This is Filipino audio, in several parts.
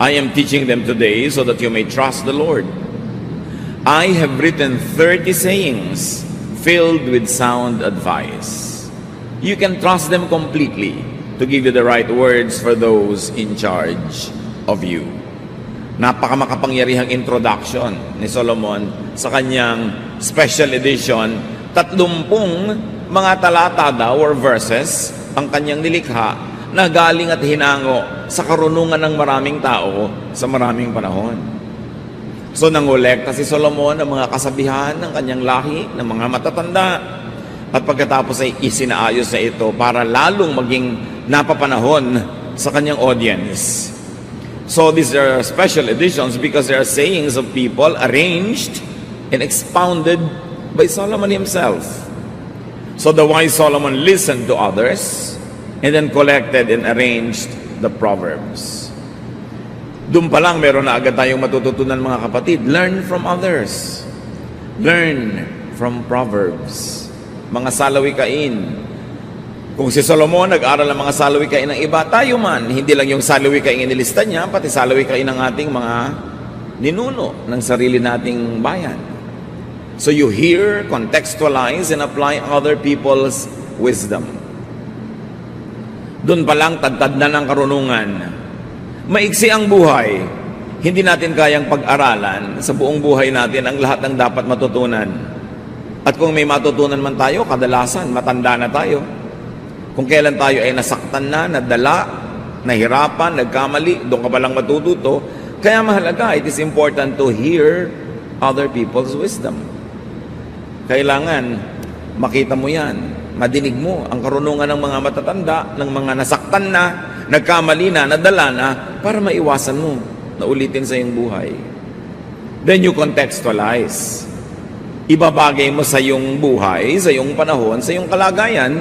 I am teaching them today so that you may trust the Lord. I have written 30 sayings filled with sound advice. You can trust them completely to give you the right words for those in charge of you. Napakamakapangyarihang introduction ni Solomon sa kanyang special edition. 30 mga talata daw or verses ang kanyang nilikha na galing at hinango sa karunungan ng maraming tao sa maraming panahon. So nangolekta si Solomon ng mga kasabihan ng kanyang lahi, ng mga matatanda, at pagkatapos ay isinaayos na ito para lalong maging napapanahon sa kanyang audience. So these are special editions because they are sayings of people arranged and expounded by Solomon himself. So the wise Solomon listened to others and then collected and arranged the Proverbs. Doon pa lang meron na agad tayong matututunan mga kapatid. Learn from others. Learn from Proverbs. Mga salawikain. Kung si Solomon nag-aral ng mga salawikain ng iba, tayo man, hindi lang yung salawikain inilista niya, pati salawikain ng ating mga ninuno ng sarili nating bayan. So you hear, contextualize, and apply other people's wisdom. Doon pa lang, tadtad na ng karunungan. Maiksi ang buhay. Hindi natin kayang pag-aralan sa buong buhay natin ang lahat ng dapat matutunan. At kung may matutunan man tayo, kadalasan, matanda na tayo. Kung kailan tayo ay nasaktan na, nadala, nahirapan, nagkamali, doon ka palang matututo. Kaya mahalaga, it is important to hear other people's wisdom. Kailangan makita mo yan, madinig mo ang karunungan ng mga matatanda, ng mga nasaktan na, nagkamali na, nadala na, para maiwasan mo na ulitin sa iyong buhay. Then you contextualize. Ibabagay mo sa iyong buhay, sa iyong panahon, sa iyong kalagayan.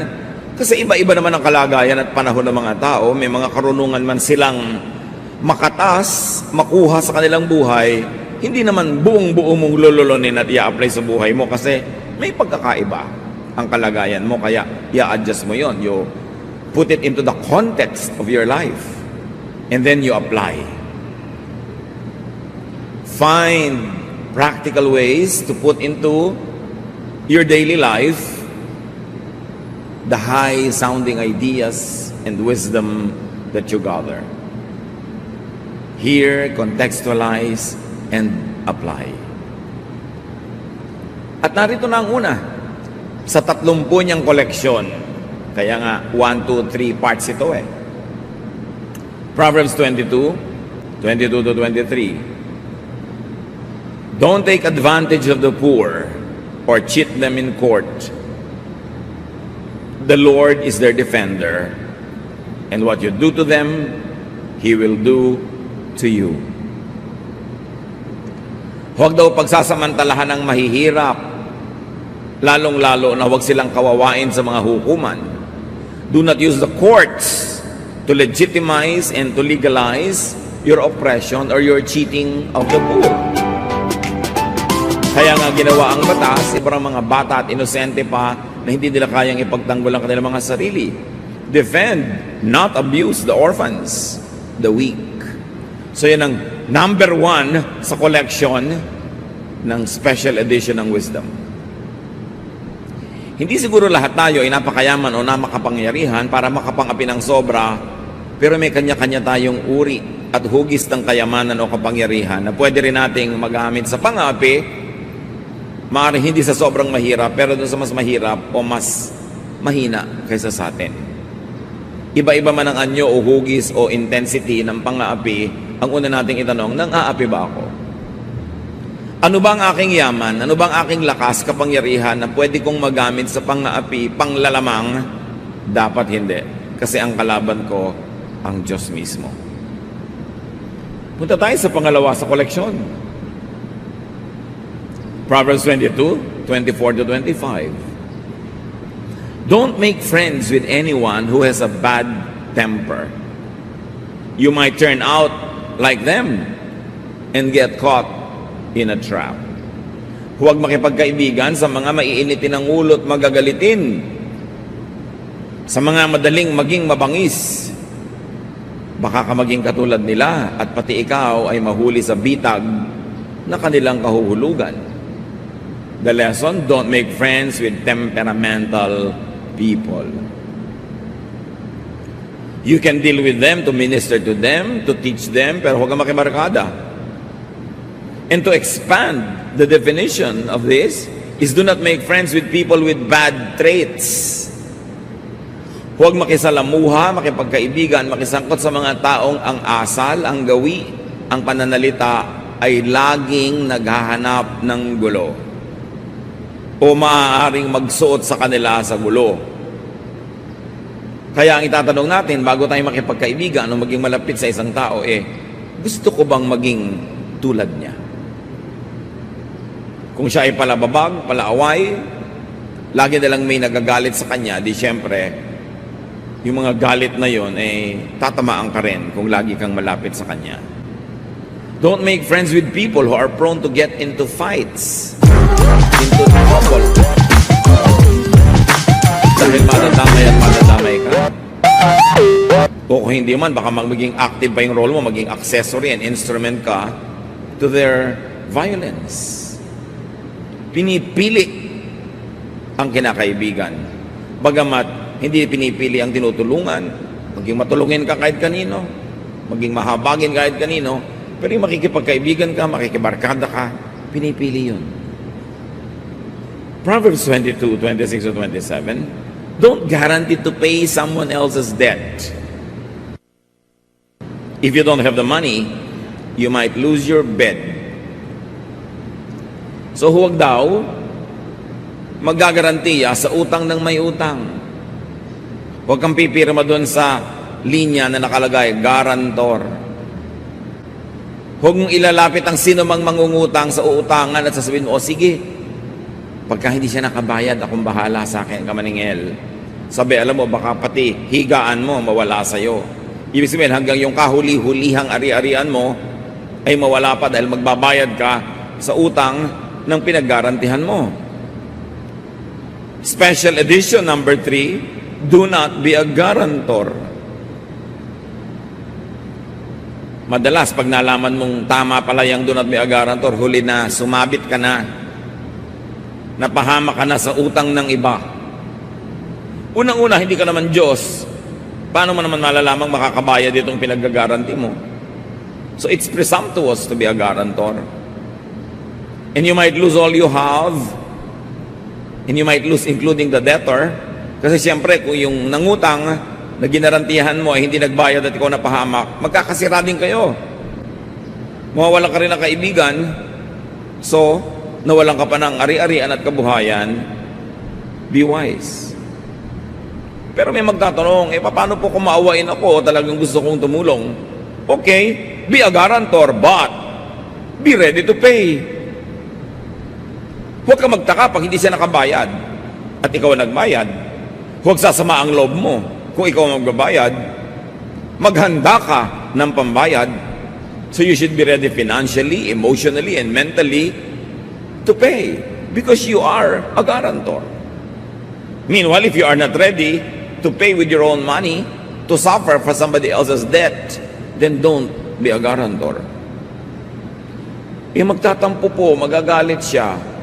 Kasi iba-iba naman ang kalagayan at panahon ng mga tao. May mga karunungan man silang makatas, makuha sa kanilang buhay, hindi naman buong-buo mong lululonin at i-apply sa buhay mo kasi may pagkakaiba ang kalagayan mo. Kaya i-adjust mo yon. You put it into the context of your life and then you apply. Find practical ways to put into your daily life the high-sounding ideas and wisdom that you gather. Hear, contextualize, and apply. At narito na ang una, sa 30 niyang koleksyon. Kaya nga, 1, 2, 3 parts ito eh. Proverbs 22, 22 to 23. Don't take advantage of the poor or cheat them in court. The Lord is their defender, and what you do to them, He will do to you. Huwag daw pagsasamantalahan ng mahihirap, lalong-lalo na huwag silang kawawain sa mga hukuman. Do not use the courts to legitimize and to legalize your oppression or your cheating of the poor. Kaya nga ginawa ang batas, ibarang mga bata at inosente pa na hindi nila kayang ipagtanggol ang kanilang mga sarili. Defend, not abuse the orphans, the weak. So yan ang number 1 sa collection ng special edition ng wisdom. Hindi siguro lahat tayo ay napakayaman o napakapangyarihan para makapangapi ng sobra, pero may kanya-kanya tayong uri at hugis ng kayamanan o kapangyarihan na pwede rin nating magamit sa pangapi. Maaaring hindi sa sobrang mahirap, pero doon sa mas mahirap o mas mahina kaysa sa atin. Iba-iba man ang anyo o hugis o intensity ng pang-aapi, ang una nating itanong, nang-aapi ba ako? Ano ba ang aking yaman? Ano ba ang aking lakas, kapangyarihan na pwede kong magamit sa pang-aapi, panglalamang? Dapat hindi. Kasi ang kalaban ko, ang Diyos mismo. Punta tayo sa pangalawa sa koleksyon. Proverbs 22, 24 to 25. Don't make friends with anyone who has a bad temper. You might turn out like them and get caught in a trap. Huwag makipagkaibigan sa mga maiinitin ng ulo at magagalitin, sa mga madaling maging mabangis. Baka ka maging katulad nila at pati ikaw ay mahuli sa bitag na kanilang kahuhulugan. The lesson, don't make friends with temperamental people. You can deal with them to minister to them, to teach them, pero huwag kang makibarkada. And to expand the definition of this is do not make friends with people with bad traits. Huwag makisalamuha, makipagkaibigan, makisangkot sa mga taong ang asal, ang gawi, ang pananalita ay laging naghahanap ng gulo o maaaring magsuot sa kanila sa gulo. Kaya ang itatanong natin bago tayo makipagkaibigan o maging malapit sa isang tao gusto ko bang maging tulad niya? Kung siya ay palababag, palaaway, lagi nalang may nagagalit sa kanya, di syempre, yung mga galit na yon tatamaan ka rin kung lagi kang malapit sa kanya. Don't make friends with people who are prone to get into fights, into trouble. Dahil madadamay at madadamay ka. O kung hindi man, baka maging active pa yung role mo, maging accessory and instrument ka to their violence. Pinipili ang kinakaibigan. Bagamat hindi pinipili ang tinutulungan, maging matulungin ka kahit kanino, maging mahabagin kahit kanino, pero yung makikipagkaibigan ka, makikibarkada ka, pinipili yun. Proverbs 22, 26 to 27, don't guarantee to pay someone else's debt. If you don't have the money, you might lose your bed. So huwag daw magagarantiya sa utang ng may utang. Huwag kang pipirma doon sa linya na nakalagay, guarantor. Huwag mong ilalapit ang sino mang mangungutang sa uutangan at sasabihin mo, o sige, pagka hindi siya nakabayad, akong bahala sa akin, kamaningel. Sabi, alam mo, baka pati higaan mo mawala sa'yo. Ibig sabihin, hanggang yung kahuli-hulihang ari-arian mo ay mawala pa dahil magbabayad ka sa utang ng pinaggarantihan mo. Special edition number 3, do not be a guarantor. Madalas, pag nalaman mong tama pala yung do not be a guarantor, huli na, sumabit ka na, napahama ka na sa utang ng iba. Unang-una, hindi ka naman Diyos. Paano mo naman malalamang makakabayad itong pinag-garanti mo? So it's presumptuous to be a guarantor. And you might lose all you have, and you might lose including the debtor. Kasi siyempre, kung yung nangutang na ginarantihan mo ay hindi nagbayad at ikaw napahamak, magkakasira din kayo. Mawawala ka rin ng kaibigan, so nawalan ka pa ng ari-arian at kabuhayan, be wise. Pero may magtatanong, paano po kung maawain ako o talagang gusto kong tumulong? Okay, be a guarantor, but be ready to pay. Huwag ka magtaka pag hindi siya nakabayad at ikaw ang nagbayad. Huwag sasama ang loob mo. Kung ikaw ang magbabayad, maghanda ka ng pambayad. So you should be ready financially, emotionally, and mentally to pay because you are a guarantor. Meanwhile, if you are not ready to pay with your own money, to suffer for somebody else's debt, then don't be a guarantor. Magtatampo po, magagalit siya.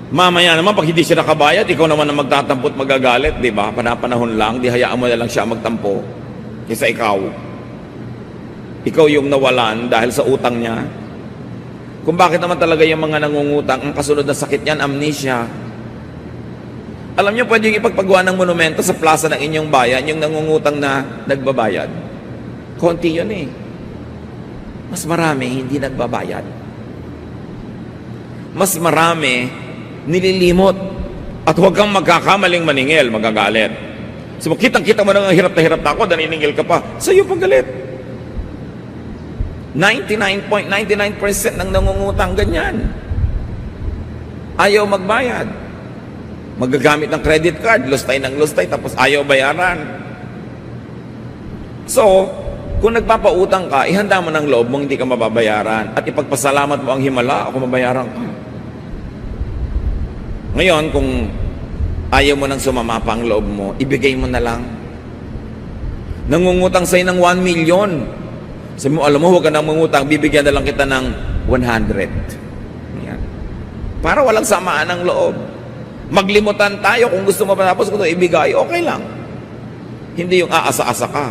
Mamaya naman, pag hindi siya nakabayad, ikaw naman ang magtatampo at magagalit, di ba? Panapanahon lang, di hayaan mo na lang siya magtampo. Kaysa ikaw. Ikaw yung nawalan dahil sa utang niya. Kung bakit naman talaga yung mga nangungutang, ang kasunod na sakit niyan, amnesia. Alam niyo, pwede yung ipagpagawa ng monumento sa plaza ng inyong bayan, yung nangungutang na nagbabayad. Konti yun eh. Mas marami hindi nagbabayad. Mas marami nililimot. At huwag kang magkakamaling maningil, magagalit. So kitang-kita mo na hirap na hirap na ako, naniningil ka pa, sa'yo pang galit. 99.99% ng nangungutang ganyan. Ayaw magbayad. Magagamit ng credit card, lustay ng lustay, tapos ayaw bayaran. So, kung nagpapautang ka, ihanda mo ng loob mong hindi ka mababayaran at ipagpasalamat mo ang himala, ako mabayaran ka. Ngayon, kung ayaw mo nang sumama pa ang loob mo, ibigay mo na lang. Nangungutang sa'yo ng 1 million. Sabi mo, alam mo, huwag ka nang mangutang, bibigyan na lang kita ng 100. Yan. Para walang samaan ng loob. Maglimutan tayo, kung gusto mo matapos ko ito, ibigay, okay lang. Hindi yung aasa-asa ka.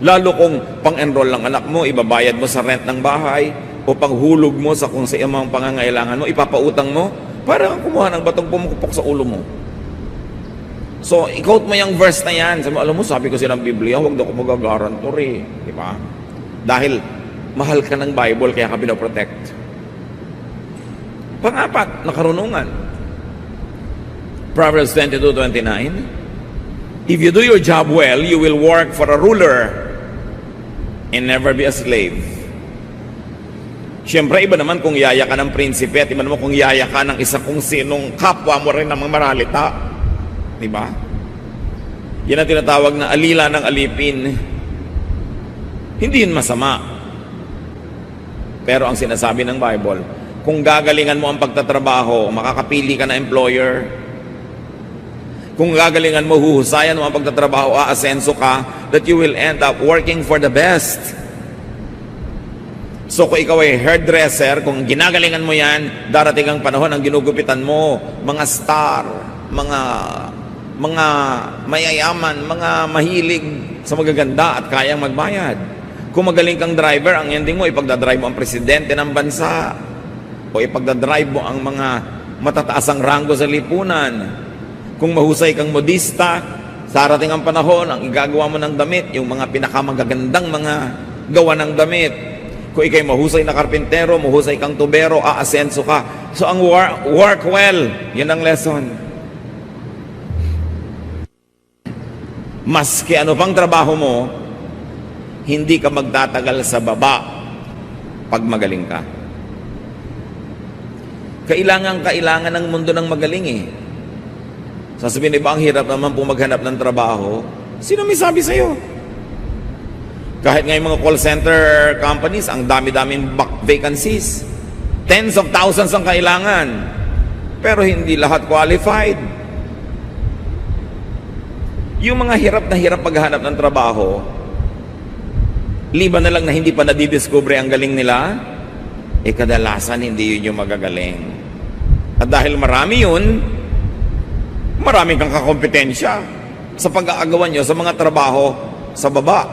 Lalo kung pang-enroll lang anak mo, ibabayad mo sa rent ng bahay, o panghulog mo sa kung sa iyong pangangailangan mo, ipapautang mo, para kang kumuha ng batong pumukupok sa ulo mo. So, i-quote mo yung verse na yan. Sabi mo, alam mo, sabi ko silang Biblia, huwag daw ko magagarantor eh. Di ba? Dahil, mahal ka ng Bible, kaya ka pinoprotect. Pang-apat, nakarunungan. Proverbs 22:29. If you do your job well, you will work for a ruler and never be a slave. Siyempre, iba naman kung yaya ka ng prinsipe at iba naman kung yaya ka ng isa kung sinong kapwa mo rin ng mga maralita. Diba? Yan ang tinatawag na alila ng alipin. Hindi yun masama. Pero ang sinasabi ng Bible, kung gagalingan mo ang pagtatrabaho, makakapili ka na employer. Kung gagalingan mo, huhusayan mo ang pagtatrabaho, aasenso ka, that you will end up working for the best. So kung ikaw ay hairdresser, kung ginagalingan mo yan, darating ang panahon ang ginugupitan mo, mga star, mga mayayaman, mga mahilig sa magaganda at kayang magbayad. Kung magaling kang driver, ang ending mo, ipagdadrive mo ang presidente ng bansa o ipagdadrive mo ang mga matataasang ranggo sa lipunan. Kung mahusay kang modista, darating ang panahon, ang igagawa mo ng damit, yung mga pinakamagagandang mga gawa ng damit. Kung ikay mahusay na karpintero, mahusay kang tubero, aasenso ka. So ang work well, yun ang lesson. Maski ano pang trabaho mo, hindi ka magtatagal sa baba pag magaling ka. Kailangan ng mundo ng magaling eh. Sasabihin, iba ang hirap naman po maghanap ng trabaho. Sino may sabi sa'yo? Kahit nga yung mga call center companies, ang dami-daming vacancies. Tens of thousands ang kailangan. Pero hindi lahat qualified. Yung mga hirap na hirap maghanap ng trabaho, liban na lang na hindi pa nadidiscover ang galing nila, kadalasan hindi yun yung magagaling. At dahil marami yun, marami kang kakompetensya sa pag-aagawan nyo sa mga trabaho sa baba.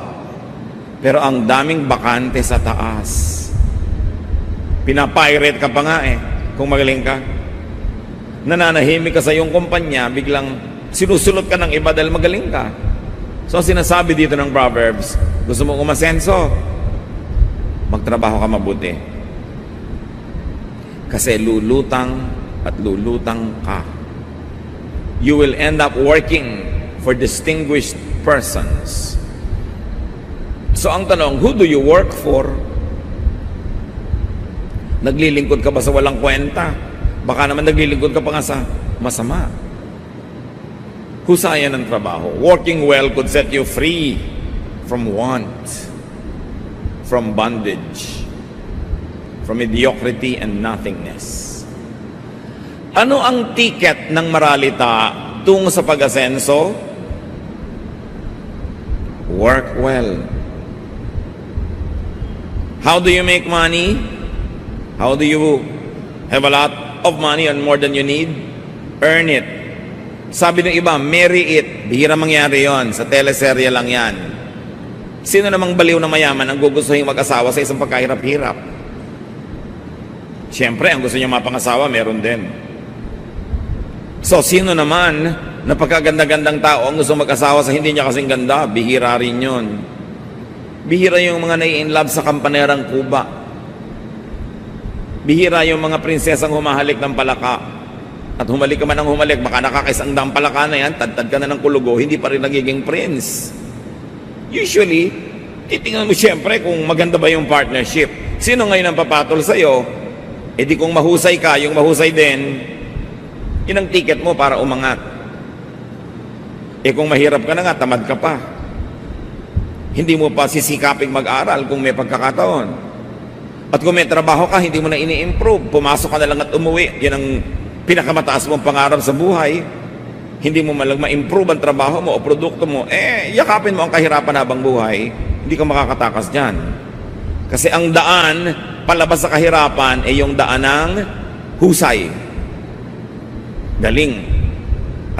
Pero ang daming bakante sa taas. Pinapirate ka pa nga kung magaling ka. Nananahimik ka sa iyong kumpanya, biglang sinusulot ka ng iba dahil magaling ka. So sinasabi dito ng Proverbs, gusto mo umasenso, magtrabaho ka mabuti. Kasi lulutang at lulutang ka. You will end up working for distinguished persons. So ang tanong, who do you work for? Naglilingkod ka ba sa walang kwenta? Baka naman naglilingkod ka pa nga sa masama. Husayan ng trabaho. Working well could set you free from want, from bondage, from mediocrity and nothingness. Ano ang ticket ng maralita tungo sa pag-asenso? Work well. How do you make money? How do you have a lot of money and more than you need? Earn it. Sabi ng iba, marry it. Bihira mangyari yon. Sa teleserye lang yan. Sino namang baliw na mayaman ang gugustuhin mag-asawa sa isang pagkahirap-hirap? Siyempre, ang gusto niya mapangasawa, meron din. So, sino naman na pagkaganda-gandang tao ang gusto mag-asawa sa hindi niya kasing ganda? Bihira rin yun. Bihira yung mga nai-inlove sa kampanerang Kuba. Bihira yung mga prinsesang humahalik ng palaka. At humalik ka man ng humalik, baka nakakaisang dang palaka na yan, tad ka na ng kulugo, hindi pa rin nagiging prince. Usually, titingnan mo siyempre kung maganda ba yung partnership. Sino ngayon ang papatol sa'yo? Di kung mahusay ka, yung mahusay din, yun ang ticket mo para umangat. Kung mahirap ka na nga, tamad ka pa. Hindi mo pa sisikaping mag-aral kung may pagkakataon. At kung may trabaho ka, hindi mo na ini-improve. Pumasok ka na lang at umuwi. Yan ang pinakamataas mong pangarap sa buhay. hindi mo malang ma-improve ang trabaho mo o produkto mo, yakapin mo ang kahirapan habang buhay, hindi ka makakatakas dyan. Kasi ang daan palabas sa kahirapan ay yung daan ng husay, galing.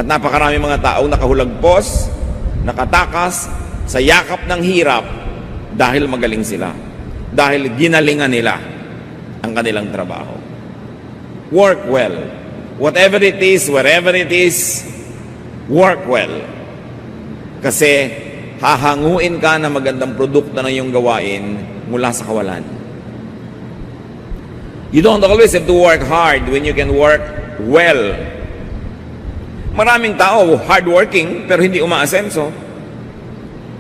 At napakarami mga taong nakahulagpos, nakatakas sa yakap ng hirap dahil magaling sila. Dahil ginalingan nila ang kanilang trabaho. Work well. Whatever it is, wherever it is, work well. Kasi hahanguin ka na magandang produkto na iyong gawain mula sa kawalan. You don't always have to work hard when you can work well. Maraming tao hardworking pero hindi umaasenso.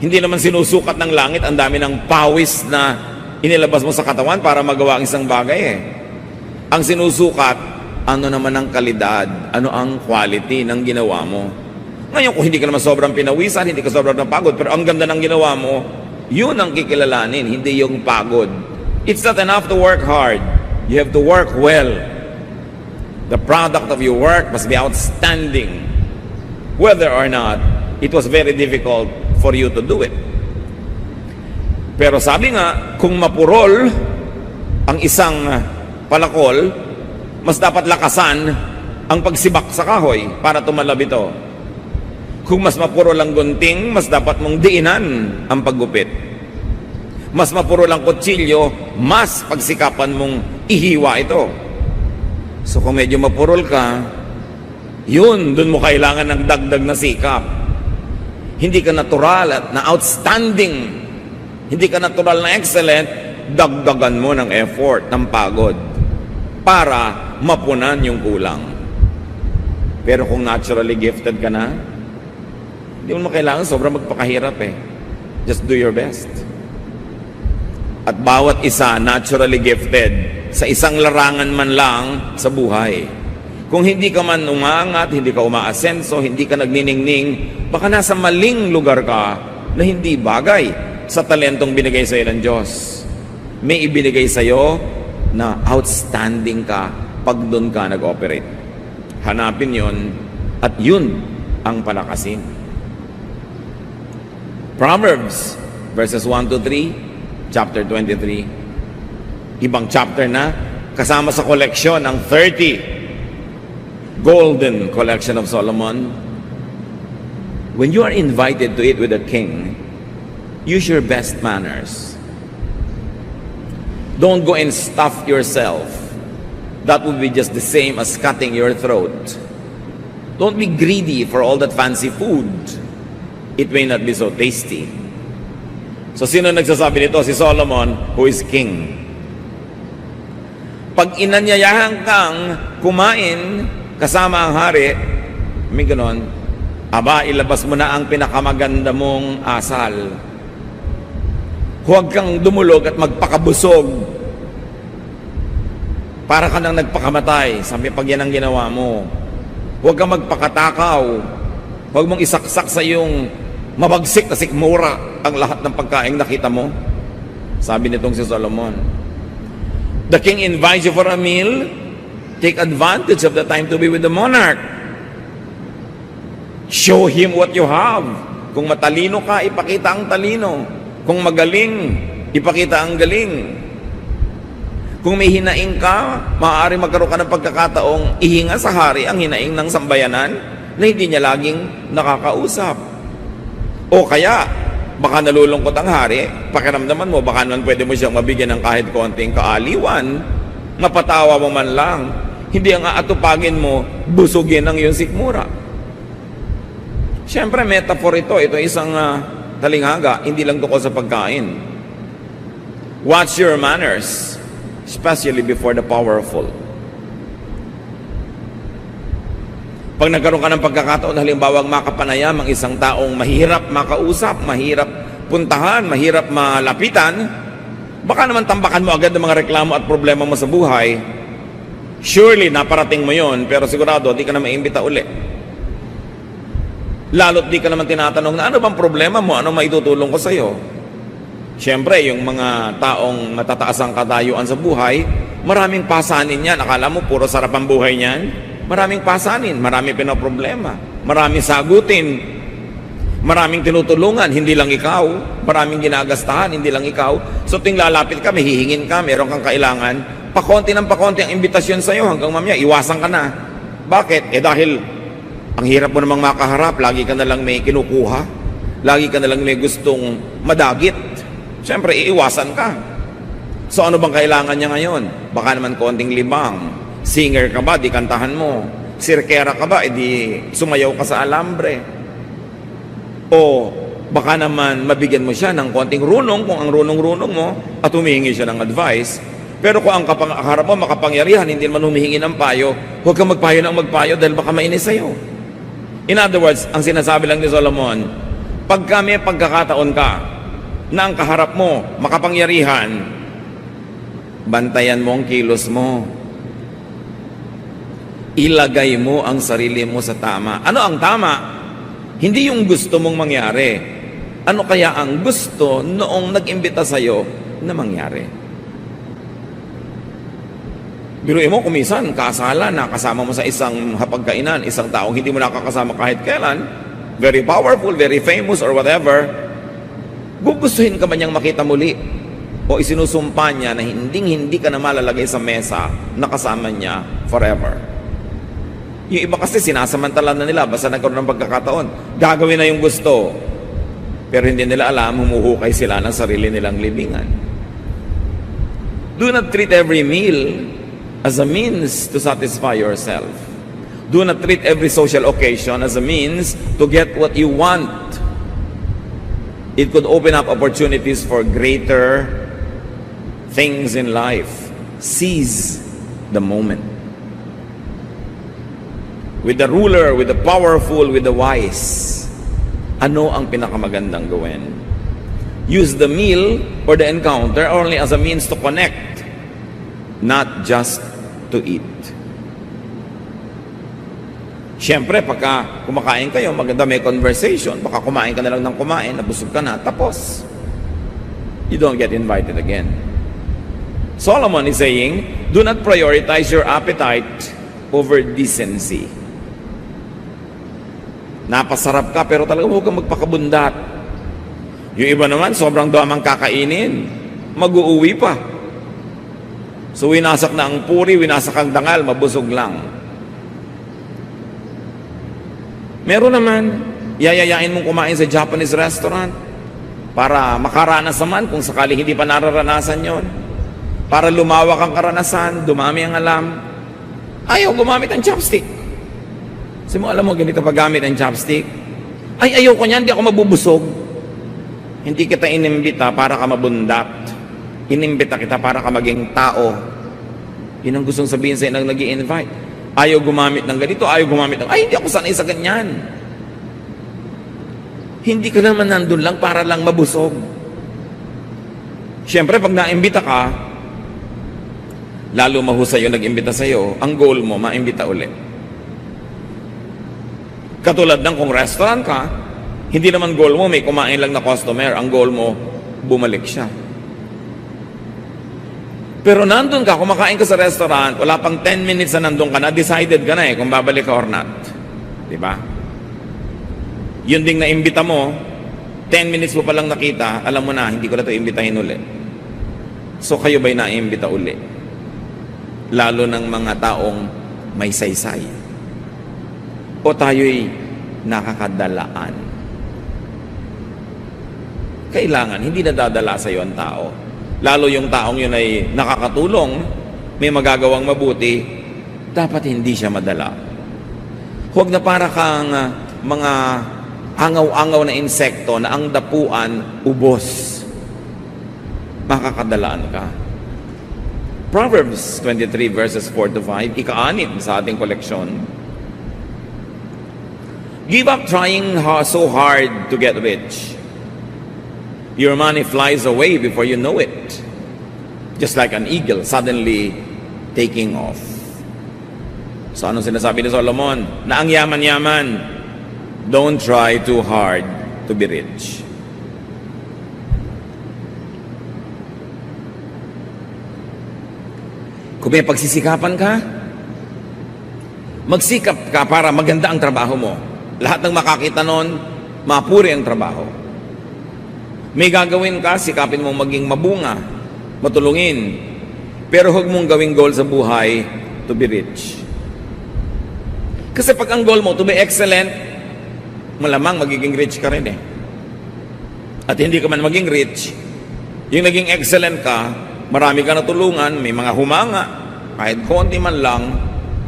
Hindi naman sinusukat ng langit ang dami ng pawis na inilabas mo sa katawan para magawa ang isang bagay Ang sinusukat, ano naman ang kalidad, ano ang quality ng ginawa mo. Ngayon kung hindi ka naman sobrang pinawisan, hindi ka sobrang napagod, pero ang ganda ng ginawa mo, yun ang kikilalanin, hindi yung pagod. It's not enough to work hard. You have to work well. The product of your work must be outstanding. Whether or not it was very difficult for you to do it. Pero sabi nga, kung mapurol ang isang palakol, mas dapat lakasan ang pagsibak sa kahoy para tumalab ito. Kung mas mapurol ang gunting, mas dapat mong diinan ang paggupit. Mas mapurol ang kutsilyo, mas pagsikapan mong ihiwa ito. So kung medyo mapurol ka, yun, dun mo kailangan ng dagdag na sikap. Hindi ka natural at na outstanding, hindi ka natural na excellent, dagdagan mo ng effort, ng pagod, para mapunan yung kulang. Pero kung naturally gifted ka na, hindi mo kailangan sobrang magpakahirap Just do your best. At bawat isa naturally gifted sa isang larangan man lang sa buhay. Kung hindi ka man umangat, hindi ka umaasenso, hindi ka nagniningning, baka nasa maling lugar ka na hindi bagay sa talentong binigay sa iyo ng Diyos. May ibinigay sa iyo na outstanding ka pag doon ka nag-operate. Hanapin yon at yun ang palakasin. Proverbs verses 1 to 3, chapter 23. Ibang chapter na, kasama sa koleksyon ng 30 golden collection of Solomon. When you are invited to eat with a king, use your best manners. Don't go and stuff yourself. That would be just the same as cutting your throat. Don't be greedy for all that fancy food. It may not be so tasty. So sino nagsasabi nito? Si Solomon, who is king. Pag inanyayahan kang kumain kasama ang hari, may ganon, ilabas mo na ang pinakamaganda mong asal. Huwag kang dumulog at magpakabusog para ka nang nagpakamatay. Sabi pag yan ang ginawa mo. Huwag kang magpakatakaw. Huwag mong isaksak sa iyong mabagsik na sikmura ang lahat ng pagkain nakita mo. Sabi nitong si Solomon. The king invites you for a meal. Take advantage of the time to be with the monarch. Show him what you have. Kung matalino ka, ipakita ang talino. Kung magaling, ipakita ang galing. Kung may hinaing ka, maaari magkaroon ka ng pagkakataong ihinga sa hari ang hinaing ng sambayanan na hindi niya laging nakakausap. O kaya, baka nalulungkot ang hari, pakiramdaman mo, baka naman pwede mo siyang mabigyan ng kahit konting kaaliwan, mapatawa mo man lang, hindi ang aatupagin mo, busugin ang iyong sikmura. Siyempre, metaphor ito isang talinghaga, hindi lang tungkol sa pagkain. Watch your manners, especially before the powerful. Pag nagkaroon ka ng pagkakataon, halimbawa makapanayam ang isang taong mahirap makausap, mahirap puntahan, mahirap malapitan, baka naman tambakan mo agad ang mga reklamo at problema mo sa buhay. Surely, naparating mo yon, pero sigurado, di ka na maimbita uli. Lalo't di ka naman tinatanong na ano bang problema mo, ano maitutulong ko sa iyo. Siyempre, yung mga taong matataas ang katayuan sa buhay, maraming pasanin yan. Akala mo, puro sarap ang buhay niyan? Maraming pasanin, maraming pinoproblema. maraming sagutin, maraming tinutulungan, hindi lang ikaw, maraming ginagastahan, hindi lang ikaw. So tuwing lalapit ka, may hihingin ka, meron kang kailangan, pakonti ng pakonti ang imbitasyon sa'yo hanggang mamaya, iwasan ka na. Bakit? Dahil ang hirap mo namang makaharap, lagi ka na lang may kinukuha, lagi ka na lang may gustong madagit. Siyempre, iiwasan ka. So ano bang kailangan niya ngayon? Baka naman konting libang. Singer ka ba? Di kantahan mo. Sirkera ka ba? Di sumayaw ka sa alambre. O baka naman mabigyan mo siya ng konting runong kung ang runong-runong mo at humihingi siya ng advice. Pero kung ang kaharap mo makapangyarihan, hindi naman humihingi ng payo, huwag kang magpayo ng magpayo dahil baka mainis sa'yo. In other words, ang sinasabi lang ni Solomon, pag may pagkakataon ka na ang kaharap mo makapangyarihan, bantayan mo ang kilos mo. Ilagay mo ang sarili mo sa tama. Ano ang tama? Hindi yung gusto mong mangyari. Ano kaya ang gusto noong nag-imbita sa'yo na mangyari? Biruin mo, kumisan, kasala na kasama mo sa isang hapagkainan, isang taong hindi mo nakakasama kahit kailan, very powerful, very famous, or whatever, gugustuhin ka ba niyang makita muli? O isinusumpa niya na hindi ka na malalagay sa mesa na kasama niya forever. Yung iba kasi sinasamantala na nila basta nagkaroon ng pagkakataon. Gagawin na yung gusto. Pero hindi nila alam, humuhukay sila ng sarili nilang libingan. Do not treat every meal as a means to satisfy yourself. Do not treat every social occasion as a means to get what you want. It could open up opportunities for greater things in life. Seize the moment. With the ruler, with the powerful, with the wise, ano ang pinakamagandang gawin? Use the meal or the encounter only as a means to connect, not just to eat. Siyempre, pagka kumakain kayo, maganda may conversation, baka kumain ka na lang ng kumain, nabusog ka na, tapos you don't get invited again. Solomon is saying, do not prioritize your appetite over decency. Napasarap ka pero talaga huwag kang magpakabundat. Yung iba naman, sobrang damang kakainin, mag-uuwi pa. So winasak na ang puri, winasak ang dangal, mabusog lang. Meron naman, yayayain mong kumain sa Japanese restaurant para makaranas naman kung sakali hindi pa nararanasan yon. Para lumawak ang karanasan, dumami ang alam. Ayaw gumamit ng chopstick. Kasi mo alam mo, ganito paggamit ng chopstick. Ay, ayaw ko niyan, hindi ako mabubusog. Hindi kita inimbita para ka mabundat. Inimbita kita para ka maging tao. Yun ang gustong sabihin sa'yo nang nag-i-invite. Ayaw gumamit ng ganito, ayaw gumamit ng, ay, hindi ako sanay sa ganyan. Hindi ka naman nandun lang para lang mabusog. Siyempre, pag naimbita ka, lalo mahusay yung nag-imbita sa'yo, ang goal mo, maimbita ulit. Katulad ng kung restaurant ka, hindi naman goal mo, may kumain lang na customer, ang goal mo, bumalik siya. Pero nandun ka, kumakain ka sa restaurant, wala pang 10 minutes na nandun ka na, decided ka na kung babalik ka or not. Diba? Yun ding naimbita mo, 10 minutes mo palang nakita, alam mo na, hindi ko na ito imbitahin ulit. So kayo ba'y naimbita ulit? Lalo ng mga taong may saysay. O tayo'y nakakadalaan. Kailangan, hindi nadadala sa iyo ang tao. Lalo yung taong yun ay nakakatulong, may magagawang mabuti, dapat hindi siya madala. Huwag na para kang mga angaw-angaw na insekto na ang dapuan, ubos. Makakadalaan ka. Proverbs 23 verses 4 to 5, ika-6 sa ating koleksyon. Give up trying so hard to get rich. Your money flies away before you know it. Just like an eagle suddenly taking off. So anong sinasabi ni Solomon? Na ang yaman-yaman, don't try too hard to be rich. Kung may pagsisikapan ka, magsikap ka para maganda ang trabaho mo. Lahat ng makakita nun, mapuri ang trabaho. May gagawin ka, sikapin mong maging mabunga, matulungin. Pero huwag mong gawing goal sa buhay to be rich. Kasi pag ang goal mo to be excellent, malamang magiging rich ka rin eh. At hindi ka man maging rich, yung naging excellent ka, marami ka natulungan, may mga humanga, kahit konti man lang,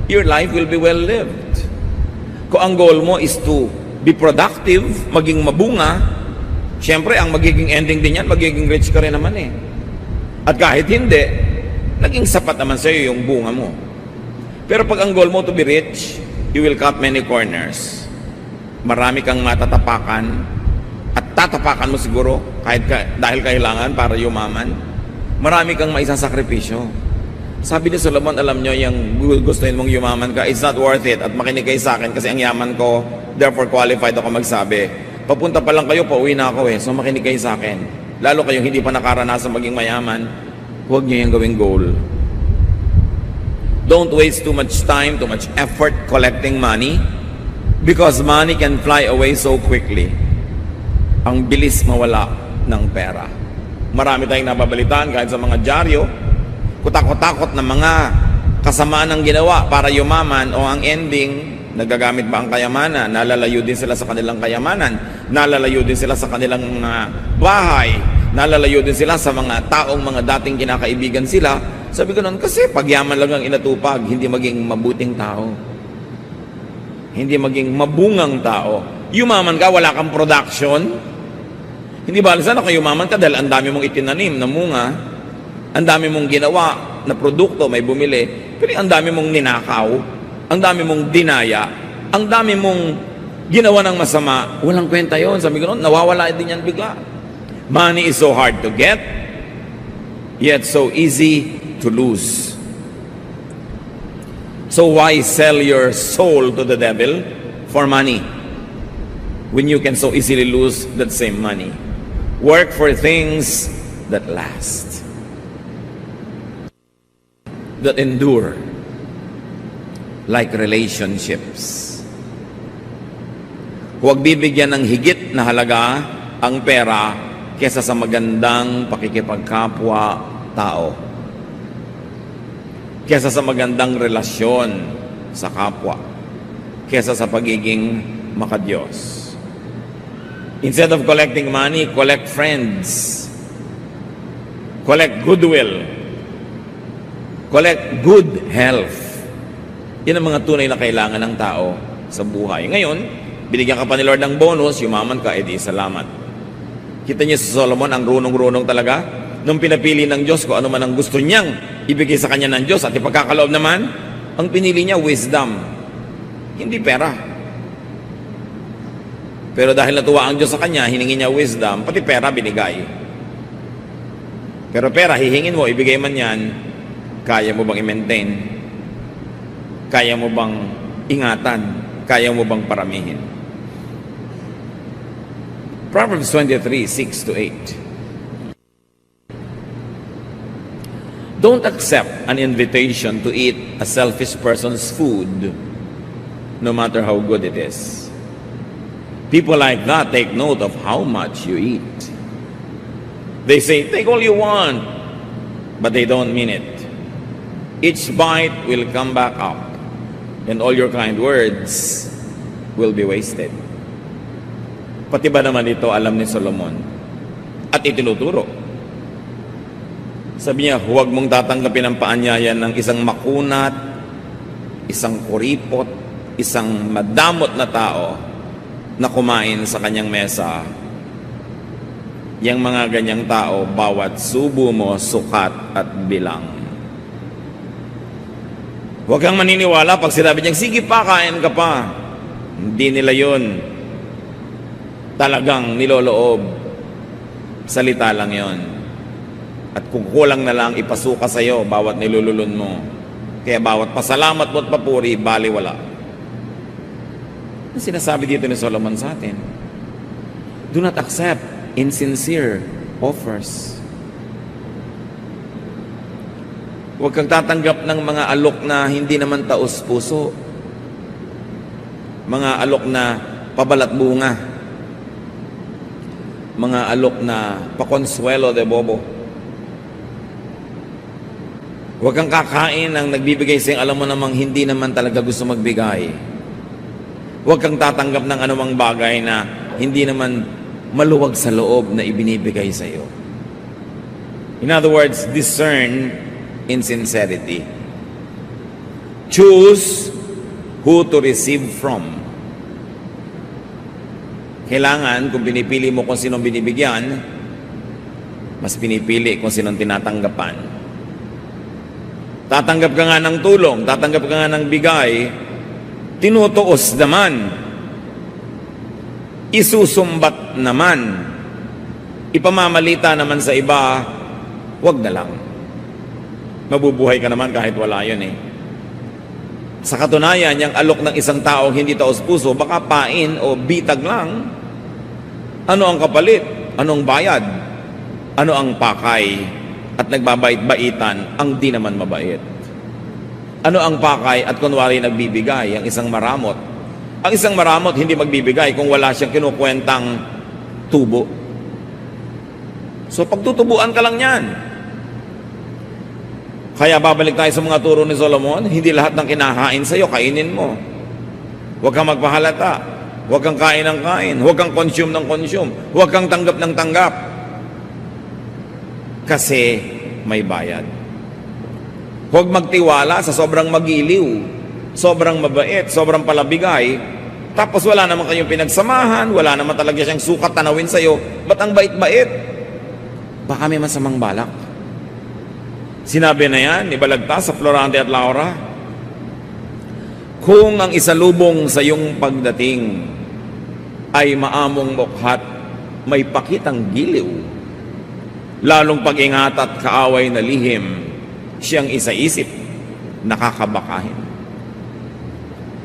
your life will be well lived. Kung ang goal mo is to be productive, maging mabunga, syempre ang magiging ending din yan, magiging rich ka rin naman eh. At kahit hindi, naging sapat naman sa'yo yung bunga mo. Pero pag ang goal mo to be rich, you will cut many corners. Marami kang matatapakan at tatapakan mo siguro dahil kailangan para yumaman. Marami kang maisasakripisyo. Sabi ni Solomon, alam nyo, yung gustuin mong yumaman ka, it's not worth it. At makinig kayo sa akin kasi ang yaman ko, therefore qualified ako magsabi. Papunta pa lang kayo, pauwi na ako eh. So makinig kayo sa akin. Lalo kayong hindi pa nakaranasan maging mayaman, huwag nyo yung gawing goal. Don't waste too much time, too much effort collecting money because money can fly away so quickly. Ang bilis mawala ng pera. Marami tayong nababalitaan kahit sa mga dyaryo, kutakot-takot na mga kasamaan ng ginawa para yumaman o ang ending, nagagamit ba ang kayamanan? Nalalayo din sila sa kanilang kayamanan. Nalalayo din sila sa kanilang bahay. Nalalayo din sila sa mga taong mga dating kinakaibigan sila. Sabi ko noon, kasi pagyaman lang ang inatupag, hindi maging mabuting tao. Hindi maging mabungang tao. Yumaman ka, wala kang production. Hindi ba alisan ako yumaman ka dahil ang dami mong itinanim na munga, ang dami mong ginawa na produkto, may bumili, pero ang dami mong ninakaw, ang dami mong dinaya, ang dami mong ginawa ng masama, walang kwenta yon. Sabi ko noon, nawawala din yan bigla. Money is so hard to get, yet so easy to lose. So why sell your soul to the devil for money when you can so easily lose that same money? Work for things that last, that endure, like relationships. Huwag bibigyan ng higit na halaga ang pera kesa sa magandang pakikipagkapwa-tao, kesa sa magandang relasyon sa kapwa, kesa sa pagiging makadiyos. Instead of collecting money, collect friends, collect goodwill, collect good health. Yan ang mga tunay na kailangan ng tao sa buhay. Ngayon, binigyan ka pa ni Lord ng bonus, yumaman ka, edi salamat. Kita niyo si Solomon, ang runong-runong talaga. Nung pinapili ng Diyos ko, ano man ang gusto niyang ibigay sa kanya ng Diyos at ipagkakaloob naman, ang pinili niya, wisdom. Hindi pera. Pero dahil natuwa ang Diyos sa kanya, hiningi niya wisdom, pati pera binigay. Pero pera, hihingin mo, ibigay man yan, kaya mo bang i-maintain? Kaya mo bang ingatan? Kaya mo bang paramihin? Proverbs 23, 6-8. Don't accept an invitation to eat a selfish person's food, no matter how good it is. People like that take note of how much you eat. They say, take all you want, but they don't mean it. Each bite will come back up, and all your kind words will be wasted. Pati ba naman ito alam ni Solomon? At itinuturo. Sabi niya, huwag mong tatanggapin ang paanyayan ng isang makunat, isang kuripot, isang madamot na tao na kumain sa kanyang mesa. Yang mga ganyang tao, bawat subo mo, sukat at bilang. Huwag kang maniniwala pag sinabi niyang, sige pa, kain ka pa. Hindi nila yun. Talagang niloloob. Salita lang yon. At kung kulang na lang, ipasuka sa'yo bawat nilululun mo. Kaya bawat pasalamat mo at papuri, baliwala. Ang sinasabi dito ni Solomon sa atin, do not accept insincere offers. Huwag kang tatanggap ng mga alok na hindi naman taos puso. Mga alok na pabalat bunga, mga alok na pakonsuelo de bobo. Huwag kang kakain ng nagbibigay sa'yo, alam mo namang hindi naman talaga gusto magbigay. Huwag kang tatanggap ng anumang bagay na hindi naman maluwag sa loob na ibinibigay sa'yo. In other words, discern in sincerity. Choose who to receive from. Kailangan, kung pinipili mo kung sinong binibigyan, mas pinipili kung sinong tinatanggapan. Tatanggap ka nga ng tulong, tatanggap ka nga ng bigay, tinutuos naman, isusumbat naman, ipamamalita naman sa iba, wag na lang. Mabubuhay ka naman kahit wala yun eh. Sa katunayan, yung alok ng isang taong hindi taos puso, baka pain o bitag lang. Ano ang kapalit? Anong bayad? Ano ang pakay? At nagbabait-baitan ang di naman mabait. Ano ang pakay at kunwari nagbibigay? Ang isang maramot. Ang isang maramot hindi magbibigay kung wala siyang kinukwentang tubo. So pagtutubuan ka lang yan. Kaya babalik tayo sa mga turo ni Solomon, hindi lahat ng kinakain sa'yo, kainin mo. Huwag kang magpahalata. Huwag kang kain ng kain. Huwag kang consume ng consume. Huwag kang tanggap ng tanggap. Kasi may bayad. Huwag magtiwala sa sobrang magiliw, sobrang mabait, sobrang palabigay, tapos wala naman kayong pinagsamahan, wala naman talaga siyang sukat tanawin sa'yo, ba't ang bait-bait? Baka may masamang balak. Sinabi na yan, ibalagtas sa Florante at Laura, kung ang isalubong sa iyong pagdating ay maamong mukhat, may pakitang giliw, lalong pag-ingat at kaaway na lihim, siyang isaisip, nakakabakahin.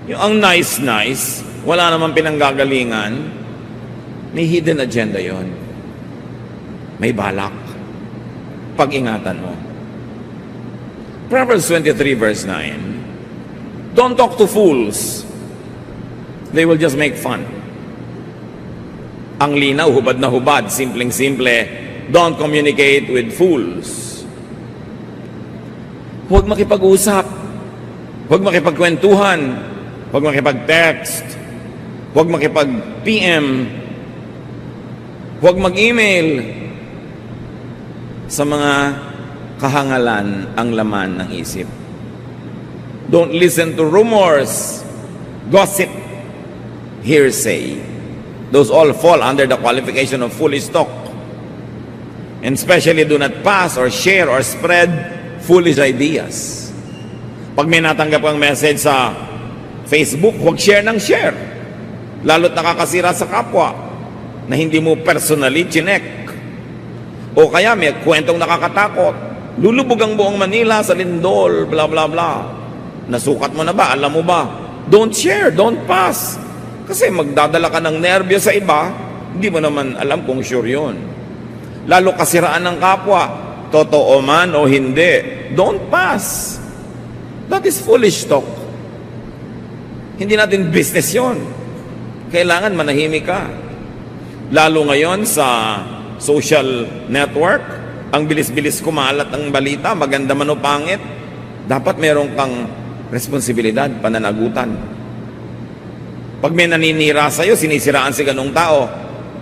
Yung ang nice, wala namang pinanggagalingan, may hidden agenda yon. May balak. Pag-ingatan mo. Proverbs 23 verse 9. Don't talk to fools. They will just make fun. Ang linaw, hubad na hubad, simpleng-simple. Don't communicate with fools. Huwag makipag-usap. Huwag makipagkwentuhan. Huwag makipag-text. Huwag makipag-PM. Huwag mag-email. Sa mga kahangalan ang laman ng isip. Don't listen to rumors, gossip, hearsay. Those all fall under the qualification of foolish talk. And especially do not pass or share or spread foolish ideas. Pag may natanggap kang message sa Facebook, huwag share ng share. Lalo't nakakasira sa kapwa na hindi mo personally chinek. O kaya may kwentong nakakatakot. Lulubog ang buong Manila sa lindol, bla bla bla. Nasukat mo na ba? Alam mo ba? Don't share, don't pass. Kasi magdadala ka ng nerbyo sa iba, hindi mo naman alam kung sure yun. Lalo kasiraan ng kapwa, totoo man o hindi, don't pass. That is foolish talk. Hindi natin business yon. Kailangan manahimik ka. Lalo ngayon sa social network, ang bilis-bilis kumalat ang balita, maganda man o pangit, dapat meron kang responsibilidad, pananagutan. Pag may naninira sa'yo, sinisiraan si ganong tao,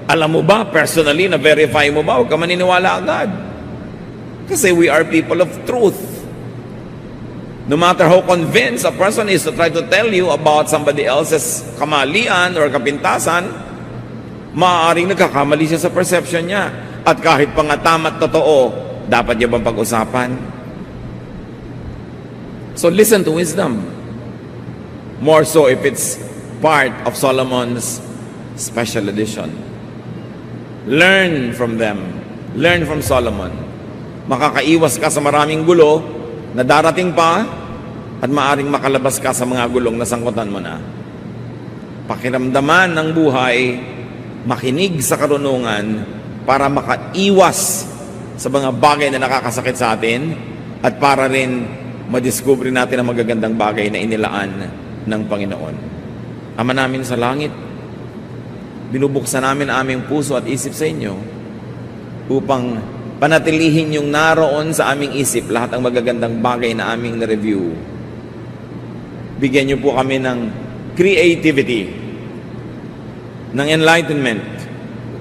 alam mo ba, personally, na-verify mo ba, huwag ka maniniwala agad. Kasi we are people of truth. No matter how convinced a person is to try to tell you about somebody else's kamalian or kapintasan, maaaring nagkakamali siya sa perception niya. At kahit pa nga tama't totoo, dapat niya bang pag-usapan? So listen to wisdom. More so if it's part of Solomon's special edition. Learn from them. Learn from Solomon. Makakaiwas ka sa maraming gulo na darating pa at maaring makalabas ka sa mga gulong na sangkutan mo na. Pakiramdaman ng buhay, makinig sa karunungan, para makaiwas sa mga bagay na nakakasakit sa atin at para rin madiscover natin ang magagandang bagay na inilaan ng Panginoon. Ama namin sa langit, binubuksan namin ang aming puso at isip sa inyo upang panatilihin yung naroon sa aming isip lahat ang magagandang bagay na aming na-review. Bigyan niyo po kami ng creativity, ng enlightenment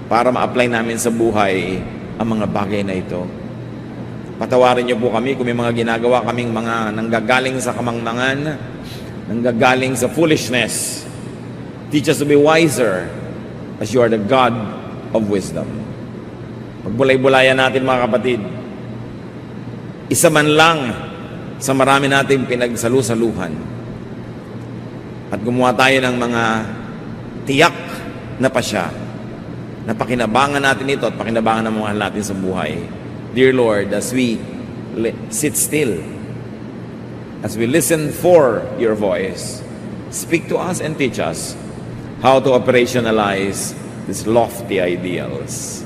para ma-apply namin sa buhay ang mga bagay na ito. Patawarin niyo po kami kung may mga ginagawa kaming mga nanggagaling sa kamangmangan, nanggagaling sa foolishness. Teach us to be wiser as you are the God of wisdom. Magbulay-bulayan natin mga kapatid. Isa man lang sa marami nating pinagsalu-saluhan. At gumawa tayo ng mga tiyak na pasya. Napakinabangan natin ito at pakinabangan ng mga mahal natin sa buhay. Dear Lord, as we sit still, as we listen for your voice, speak to us and teach us how to operationalize these lofty ideals.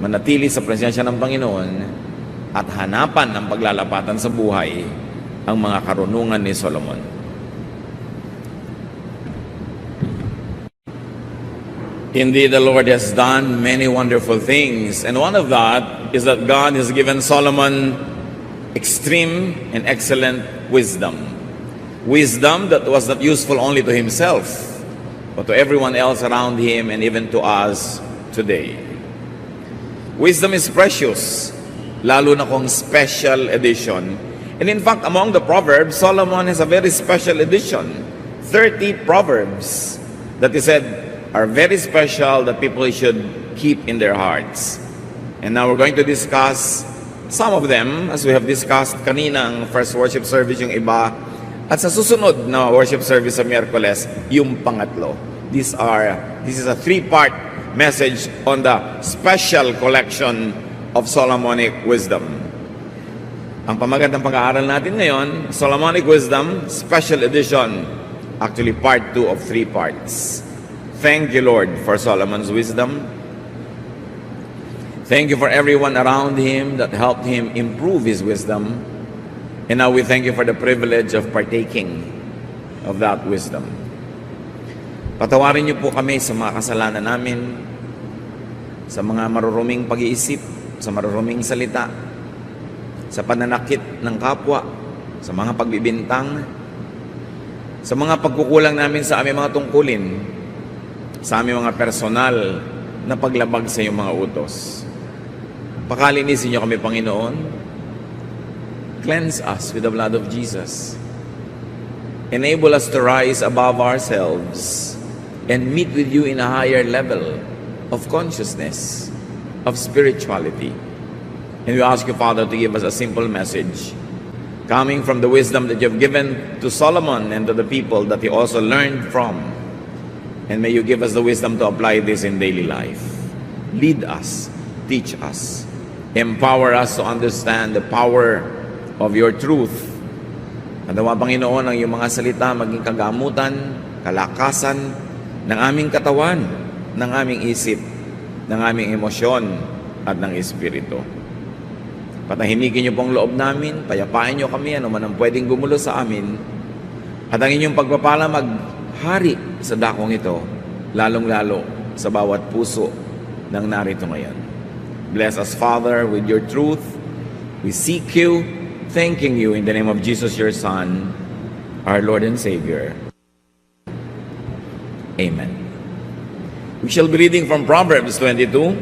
Manatili sa presensya ng Panginoon at hanapan ng paglalapatan sa buhay ang mga karunungan ni Solomon. Indeed, the Lord has done many wonderful things, and one of that is that God has given Solomon extreme and excellent wisdom. Wisdom that was not useful only to himself, but to everyone else around him and even to us today. Wisdom is precious, lalo na kung special edition. And in fact, among the Proverbs, Solomon has a very special edition. 30 Proverbs that he said are very special that people should keep in their hearts. And now we're going to discuss some of them as we have discussed kanina ang first worship service yung iba at sa susunod na worship service sa Miyerkules yung pangatlo. This is a 3-part message on the special collection of Solomonic wisdom. Ang pamagat ng pag-aaral natin ngayon, Solomonic Wisdom, Special Edition, actually part 2 of 3 parts. Thank you, Lord, for Solomon's wisdom. Thank you for everyone around him that helped him improve his wisdom. And now we thank you for the privilege of partaking of that wisdom. Patawarin niyo po kami sa mga kasalanan namin, sa mga maruruming pag-iisip, sa maruruming salita, sa pananakit ng kapwa, sa mga pagbibintang, sa mga pagkukulang namin sa aming mga tungkulin, sa aming mga personal na paglabag sa iyong mga utos. Pakalinisin niyo kami, Panginoon. Cleanse us with the blood of Jesus. Enable us to rise above ourselves and meet with you in a higher level of consciousness, of spirituality. And we ask you, Father, to give us a simple message coming from the wisdom that you have given to Solomon and to the people that he also learned from. And may you give us the wisdom to apply this in daily life. Lead us, teach us, empower us to understand the power of your truth. At nawa, Panginoon, ang iyong mga salita maging kagamutan, kalakasan ng aming katawan, ng aming isip, ng aming emosyon at ng espiritu. Patahimikin niyo pong loob namin, payapain niyo kami, ano man ang pwedeng gumulo sa amin, at ang inyong pagpapala maghari sa dakong ito, lalong-lalo sa bawat puso ng narito ngayon. Bless us, Father, with your truth. We seek you, thanking you in the name of Jesus, your Son, our Lord and Savior. Amen. We shall be reading from Proverbs 22,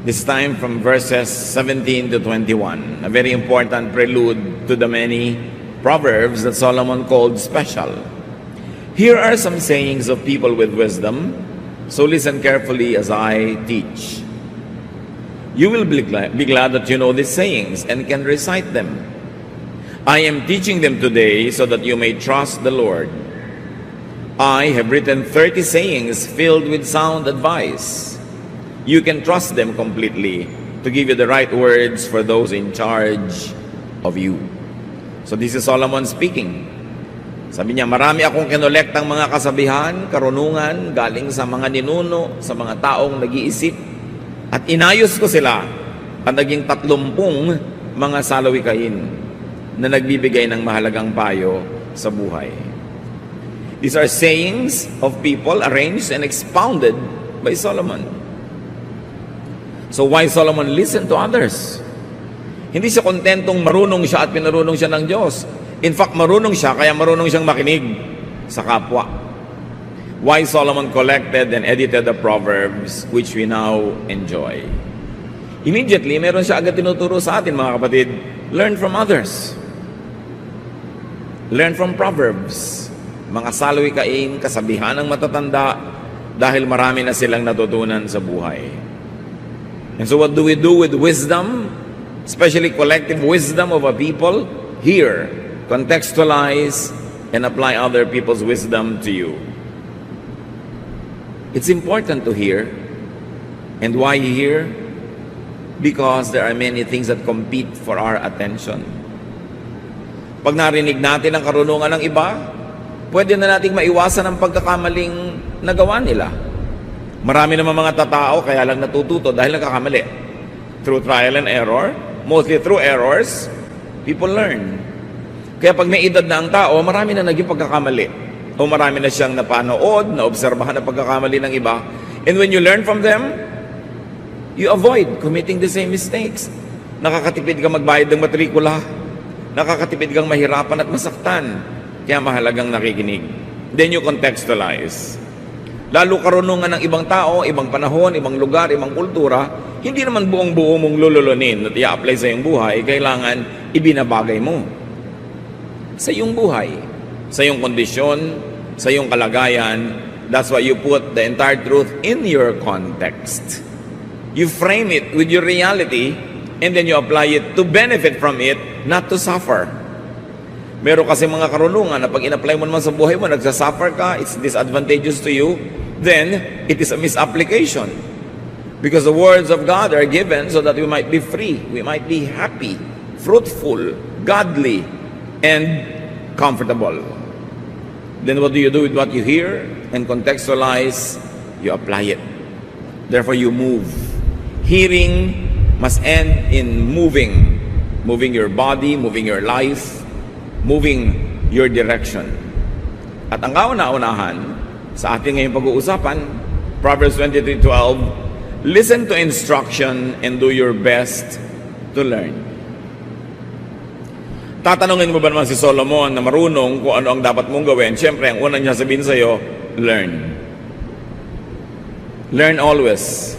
this time from verses 17 to 21, a very important prelude to the many Proverbs that Solomon called special. Here are some sayings of people with wisdom, so listen carefully as I teach. You will be glad that you know these sayings and can recite them. I am teaching them today so that you may trust the Lord. I have written 30 sayings filled with sound advice. You can trust them completely to give you the right words for those in charge of you. So this is Solomon speaking. Sabi niya, marami akong kinolektang mga kasabihan, karunungan, galing sa mga ninuno, sa mga taong nag-iisip, at inayos ko sila at naging 30 mga salawikain na nagbibigay ng mahalagang payo sa buhay. These are sayings of people arranged and expounded by Solomon. So why Solomon listened to others? Hindi siya kontentong marunong siya at pinarunong siya ng Diyos. In fact, marunong siya, kaya marunong siyang makinig sa kapwa. Why Solomon collected and edited the Proverbs, which we now enjoy. Immediately, meron siya agad tinuturo sa atin, mga kapatid. Learn from others. Learn from Proverbs. Mga salawikain, kasabihan ng matatanda, dahil marami na silang natutunan sa buhay. And so what do we do with wisdom? Especially collective wisdom of a people? Hear, contextualize, and apply other people's wisdom to you. It's important to hear. And why hear? Because there are many things that compete for our attention. Pag narinig natin ang karunungan ng iba, pwede na nating maiwasan ang pagkakamaling nagawa nila. Marami naman mga tatao kaya lang natututo dahil nagkakamali. Through trial and error, mostly through errors, people learn. Kaya pag may edad na ang tao, marami na naging pagkakamali. O marami na siyang napanood, naobserbahan na pagkakamali ng iba. And when you learn from them, you avoid committing the same mistakes. Nakakatipid kang magbayad ng matrikula. Nakakatipid kang mahirapan at masaktan. Kaya mahalagang nakikinig. Then you contextualize. Lalo karunungan ng ibang tao, ibang panahon, ibang lugar, ibang kultura, hindi naman buong-buo mong lululunin at i-apply sa iyong buhay, kailangan ibinabagay mo sa iyong buhay, sa iyong kondisyon, sa iyong kalagayan. That's why you put the entire truth in your context. You frame it with your reality, and then you apply it to benefit from it, not to suffer. Meron kasi mga karunungan na pag in-apply mo naman sa buhay mo, nagsasuffer ka, it's disadvantageous to you, then it is a misapplication. Because the words of God are given so that we might be free, we might be happy, fruitful, godly, and comfortable. Then what do you do with what you hear? And contextualize, you apply it. Therefore you move. Hearing must end in moving. Moving your body, moving your life, moving your direction. At ang kauna-unahan sa ating ngayong pag-uusapan, Proverbs 23:12, listen to instruction and do your best to learn. Tatanungin mo ba naman si Solomon na marunong kung ano ang dapat mong gawin? Siyempre, ang unang niya sabihin sa iyo, learn. Learn always.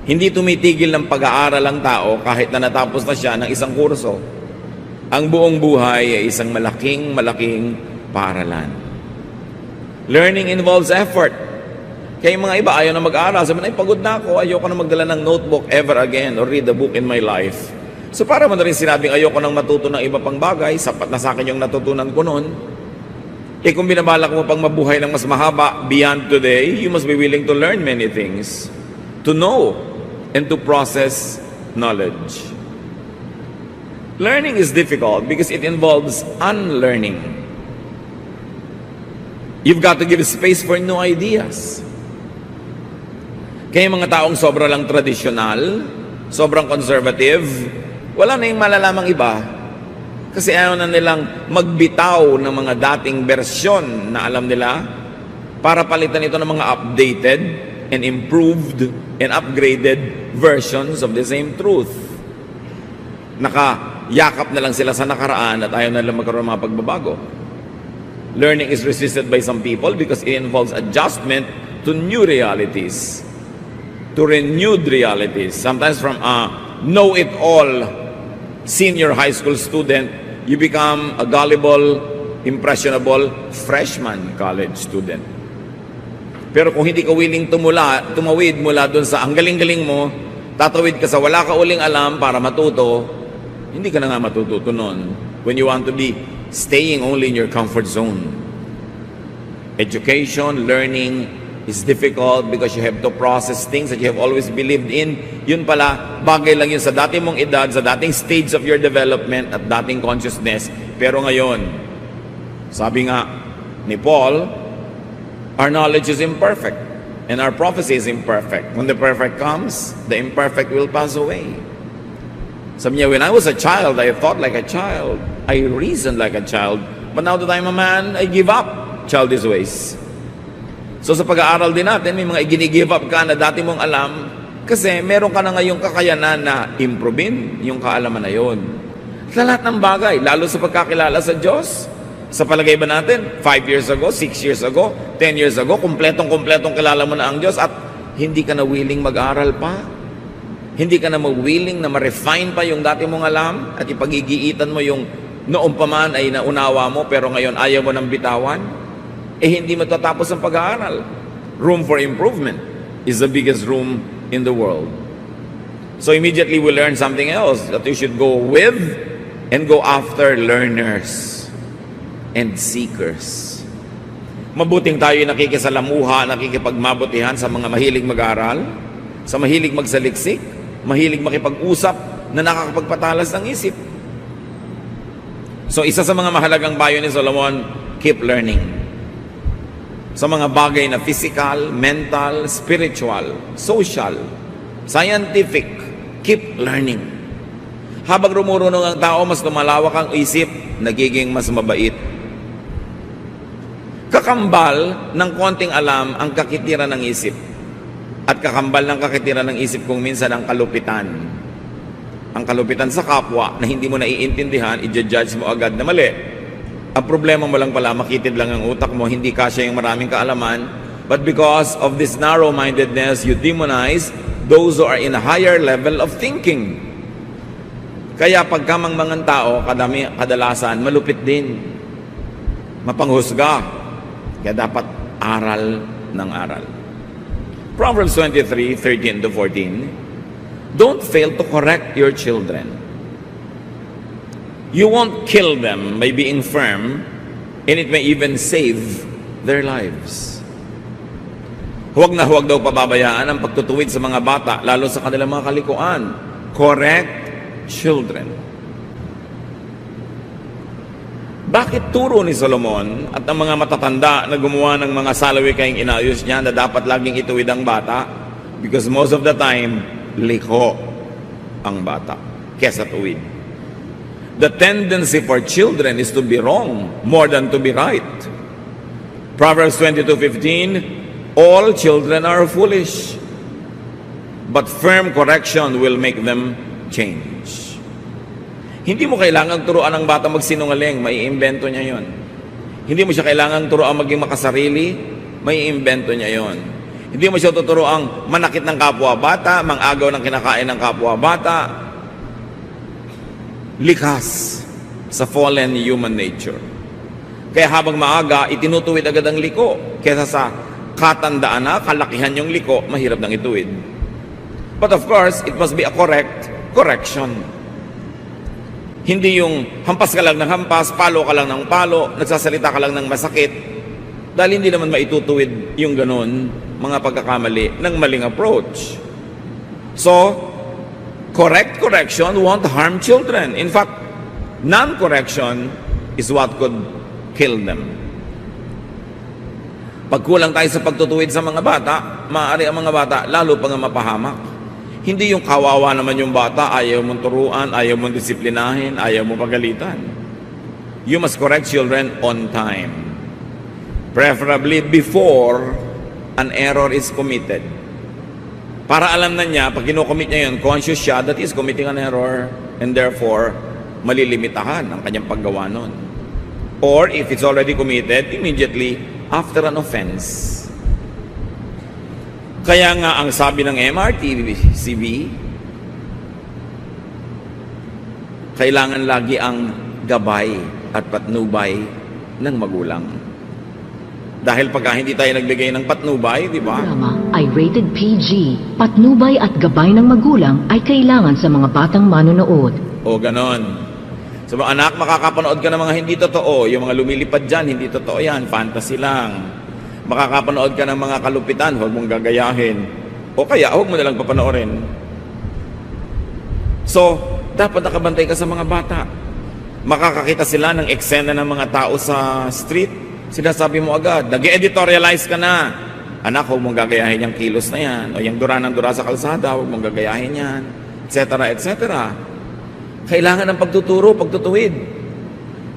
Hindi tumitigil ng pag-aaral ang tao kahit na natapos na siya ng isang kurso. Ang buong buhay ay isang malaking paaralan. Learning involves effort. Kaya yung mga iba ayaw na mag-aaral. Sabi na, pagod na ako, ayoko na magdala ng notebook ever again or read a book in my life. So para mo na rin sinabing ayoko nang matuto ng iba pang bagay, sapat na sa akin yung natutunan ko noon. Eh kung binabalak mo pang mabuhay ng mas mahaba beyond today, you must be willing to learn many things. To know and to process knowledge. Learning is difficult because it involves unlearning. You've got to give space for new ideas. Kaya mga taong sobra lang tradisyonal, sobrang conservative, wala na yung malalamang iba. Kasi ayaw na nilang magbitaw ng mga dating bersyon na alam nila para palitan ito ng mga updated and improved and upgraded versions of the same truth. Yakap na lang sila sa nakaraan at ayaw na lang magkaroon ng mga pagbabago. Learning is resisted by some people because it involves adjustment to new realities, to renewed realities. Sometimes from a know-it-all senior high school student, you become a gullible, impressionable freshman college student. Pero kung hindi ka willing tumawid mula dun sa ang galing-galing mo, tatawid ka sa wala ka uling alam para matuto, hindi ka na nga matututo nun when you want to be staying only in your comfort zone. Education, learning is difficult because you have to process things that you have always believed in. Yun pala, bagay lang yun sa dating mong edad, sa dating stage of your development at dating consciousness. Pero ngayon, sabi nga ni Paul, our knowledge is imperfect and our prophecy is imperfect. When the perfect comes, the imperfect will pass away. Sabi niya, when I was a child, I thought like a child. I reasoned like a child. But now that I'm a man, I give up childish ways. So sa pag-aaral din natin, may mga gini-give up ka na dati mong alam kasi meron ka na ngayong kakayanan na improvein yung kaalaman na yon. Sa lahat ng bagay, lalo sa pagkakilala sa Diyos, sa palagay ba natin, 5 years ago, 6 years ago, 10 years ago, kumpletong kilala mo na ang Diyos at hindi ka na willing mag-aral pa? Hindi ka na willing na ma-refine pa yung dati mong alam at ipag-igiitan mo yung noong pa man ay naunawa mo pero ngayon ayaw mo nang bitawan? Hindi matatapos ang pag-aaral. Room for improvement is the biggest room in the world. So immediately we learn something else, that you should go with and go after learners and seekers. Mabuting tayo nakikisalamuha, nakikipagmabutihan sa mga mahilig mag-aral, sa mahilig magsaliksik, mahilig makipag-usap na nakakapagpatalas ng isip. So isa sa mga mahalagang payo ni Solomon, keep learning. Sa mga bagay na physical, mental, spiritual, social, scientific, keep learning. Habang rumurunong ang tao, mas lumalawak ang isip, nagiging mas mabait. Kakambal ng konting alam ang kakitiran ng isip. At kakambal ng kakitiran ng isip kung minsan ang kalupitan. Ang kalupitan sa kapwa na hindi mo naiintindihan, i-judge mo agad na mali. Ang problema mo lang pala, makitid lang ang utak mo, hindi kasya yung maraming kaalaman. But because of this narrow-mindedness, you demonize those who are in a higher level of thinking. Kaya pagkamangmangan tao, kadalasan, malupit din. Mapanghusga. Kaya dapat aral ng aral. Proverbs 23:13-14. Don't fail to correct your children. You won't kill them by being firm, and it may even save their lives. Huwag na huwag daw pababayaan ang pagtutuwid sa mga bata, lalo sa kanilang mga kalikuan. Correct children. Bakit turo ni Solomon at ang mga matatanda na gumawa ng mga salawikayang inayos niya na dapat laging ituwid ang bata? Because most of the time, liko ang bata kesa tuwid. The tendency for children is to be wrong more than to be right. Proverbs 22:15, all children are foolish, but firm correction will make them change. Hindi mo kailangang turuan ang bata magsinungaling, maiimbento niya yon. Hindi mo siya kailangang turuan maging makasarili, maiimbento niya yon. Hindi mo siya tuturuan manakit ng kapwa-bata, mangagaw ng kinakain ng kapwa-bata, likas sa fallen human nature. Kaya habang maaga, itinutuwid agad ang liko. Kesa sa katandaan na, kalakihan yung liko, mahirap nang ituwid. But of course, it must be a correction. Hindi yung hampas ka lang ng hampas, palo ka lang ng palo, nagsasalita ka lang ng masakit. Dahil hindi naman maitutuwid yung ganun, mga pagkakamali ng maling approach. So, correction won't harm children. In fact, non-correction is what could kill them. Pag kulang tayo sa pagtutuwid sa mga bata, maaari ang mga bata lalo pa nga mapahamak. Hindi yung kawawa naman yung bata, ayaw mong turuan, ayaw mong disiplinahin, ayaw mong pagalitan. You must correct children on time. Preferably before an error is committed. Para alam na niya, pag kinocommit niya yun, conscious siya that is committing an error and therefore, malilimitahan ang kanyang paggawa nun. Or if it's already committed, immediately after an offense. Kaya nga ang sabi ng MRTCB, kailangan lagi ang gabay at patnubay ng magulang. Dahil pagka hindi tayo nagbigay ng patnubay, di ba? Programa ay rated PG. Patnubay at gabay ng magulang ay kailangan sa mga batang manonood. O ganon. So mga anak, makakapanood ka ng mga hindi totoo. Yung mga lumilipad dyan, hindi totoo yan. Fantasy lang. Makakapanood ka ng mga kalupitan, huwag mong gagayahin. O kaya, huwag mo nalang papanoorin. So, dapat nakabantay ka sa mga bata. Makakakita sila ng eksena ng mga tao sa street. Sinasabi mo agad, nag-editorialize ka na. Anak, huwag mong gagayahin yung kilos na yan. O yung dura ng dura sa kalsada, huwag mong gagayahin yan. Etc. Etc. Kailangan ng pagtuturo, pagtutuwid.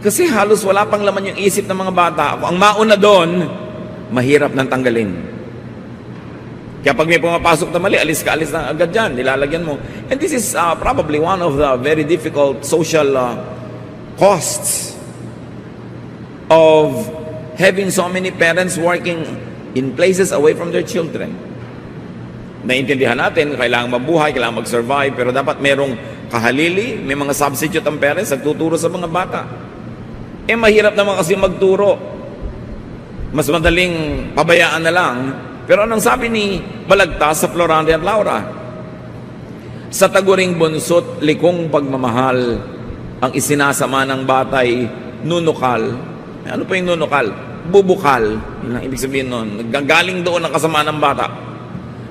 Kasi halos wala pang laman yung isip ng mga bata. Kung ang mauna doon, mahirap nang tanggalin. Kaya pag may pumapasok na mali, alis na agad dyan, nilalagyan mo. And this is probably one of the very difficult social costs of having so many parents working in places away from their children. Naintindihan natin, kailangan mabuhay, kailangan mag-survive, pero dapat merong kahalili, may mga substitute ang parents, nagtuturo sa mga bata. Mahirap naman kasi magturo. Mas madaling pabayaan na lang. Pero anong sabi ni Balagtas sa Florante at Laura? Sa taguring bunso't likong pagmamahal, ang isinasama ng batay, nunukal. Ano pa yung nunukal? Bubukal. Yun ang ibig sabihin nun. Nagagaling doon ang kasama ng bata.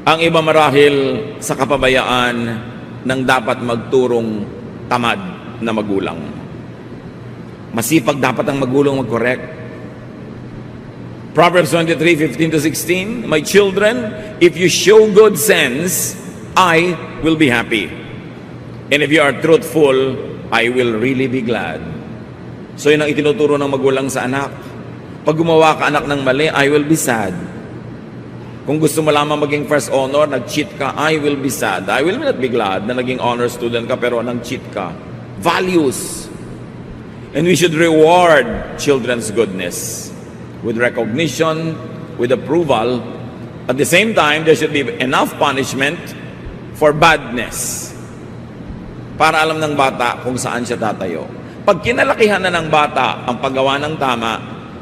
Ang iba marahil sa kapabayaan ng dapat magturong tamad na magulang. Masipag dapat ang magulang mag-correct. Proverbs 23:15-16, my children, if you show good sense, I will be happy. And if you are truthful, I will really be glad. So yun ang itinuturo ng magulang sa anak. Pag gumawa ka anak ng mali, I will be sad. Kung gusto mo lamang maging first honor, nag-cheat ka, I will be sad. I will not be glad na naging honor student ka pero nag-cheat ka. Values. And we should reward children's goodness with recognition, with approval. At the same time, there should be enough punishment for badness para alam ng bata kung saan siya tatayo. Pag kinalakihan na ng bata ang paggawa ng tama,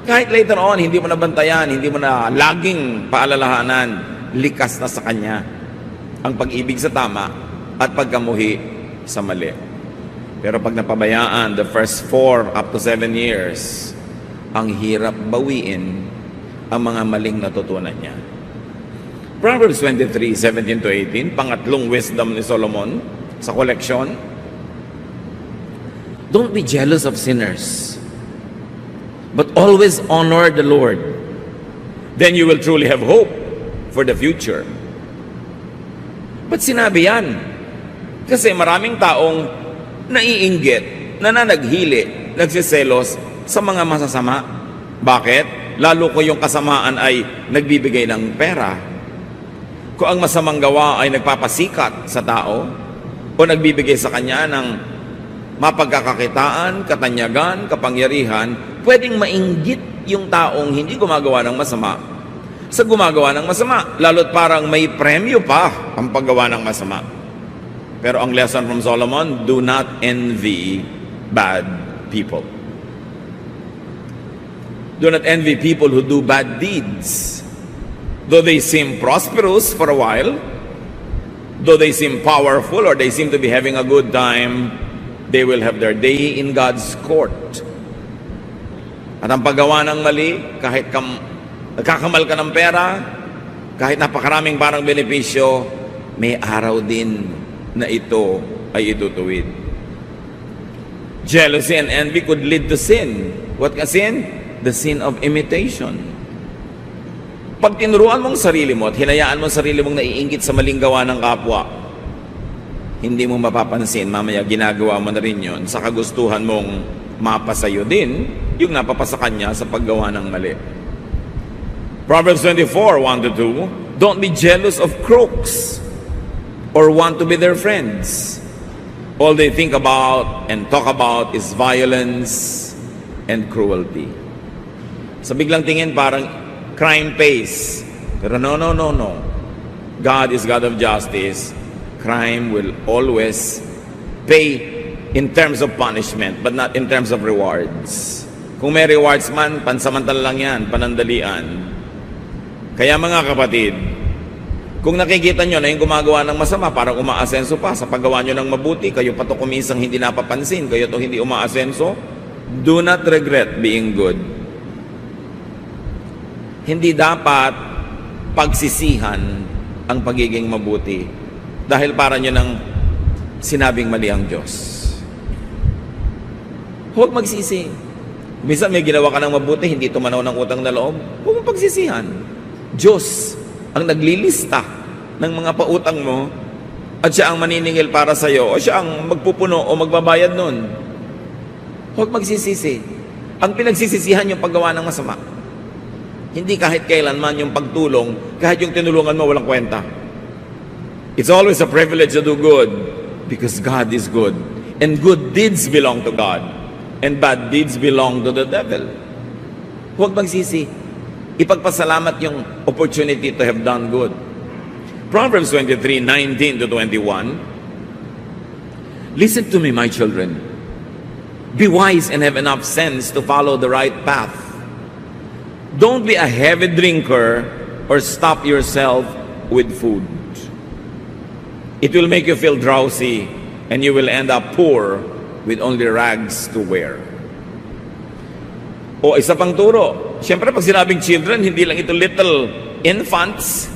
kahit later on, hindi mo na bantayan, hindi mo na laging paalalahanan, likas na sa kanya ang pag-ibig sa tama at pagkamuhi sa mali. Pero pag napabayaan, the first 4 up to 7 years, ang hirap bawiin ang mga maling natutunan niya. Proverbs 23:17-18, pangatlong wisdom ni Solomon sa koleksyon. Don't be jealous of sinners, but always honor the Lord. Then you will truly have hope for the future. Ba't sinabi yan? Kasi maraming taong naiinggit, nananaghili, nagsiselos sa mga masasama. Bakit? Lalo ko yung kasamaan ay nagbibigay ng pera. Kung ang masamang gawa ay nagpapasikat sa tao o nagbibigay sa kanya ng mapagkakakitaan, katanyagan, kapangyarihan, pwedeng mainggit yung taong hindi gumagawa ng masama sa gumagawa ng masama. Lalo't parang may premyo pa ang paggawa ng masama. Pero ang lesson from Solomon, do not envy bad people. Do not envy people who do bad deeds. Though they seem prosperous for a while, though they seem powerful or they seem to be having a good time, they will have their day in God's court. At ang paggawa ng mali, kahit nagkakamal ka ng pera, kahit napakaraming parang benepisyo, may araw din na ito ay itutuwid. Jealousy and envy could lead to sin. What ka sin? The sin of imitation. Pag tinuruan mong sarili mo at hinayaan mong sarili mong naiinggit sa maling gawa ng kapwa, hindi mo mapapansin, mamaya ginagawa mo na rin yun sa kagustuhan mong mapasayo din yung napapasa kanya sa paggawa ng mali. Proverbs 24:1-2, don't be jealous of crooks or want to be their friends. All they think about and talk about is violence and cruelty. Sa biglang tingin, parang crime pays. Pero no. God is God of justice. Crime will always pay in terms of punishment, but not in terms of rewards. Kung may rewards man, pansamantala lang yan, panandalian. Kaya mga kapatid, kung nakikita nyo na yung gumagawa ng masama, parang umaasenso pa sa paggawa nyo ng mabuti, kayo pa to kumisang hindi napapansin, kayo to hindi umaasenso, do not regret being good. Hindi dapat pagsisihan ang pagiging mabuti dahil para nyo nang sinabing mali ang Diyos. Huwag magsisi. Minsan may ginawa ka ng mabuti, hindi tumanaw ng utang na loob, huwag mong pagsisihan. Diyos ang naglilista ng mga pautang mo at siya ang maniningil para sa iyo o siya ang magpupuno o magbabayad nun. Huwag magsisisi. Ang pinagsisisihan yung paggawa ng masama. Hindi kahit kailanman yung pagtulong, kahit yung tinulungan mo walang kwenta. It's always a privilege to do good because God is good. And good deeds belong to God. And bad deeds belong to the devil. Huwag magsisi. Ipagpasalamat yung opportunity to have done good. Proverbs 23:19 to 21. Listen to me, my children. Be wise and have enough sense to follow the right path. Don't be a heavy drinker or stop yourself with food. It will make you feel drowsy and you will end up poor with only rags to wear. O isa pang turo. Siyempre pag sinabing children, hindi lang ito little infants.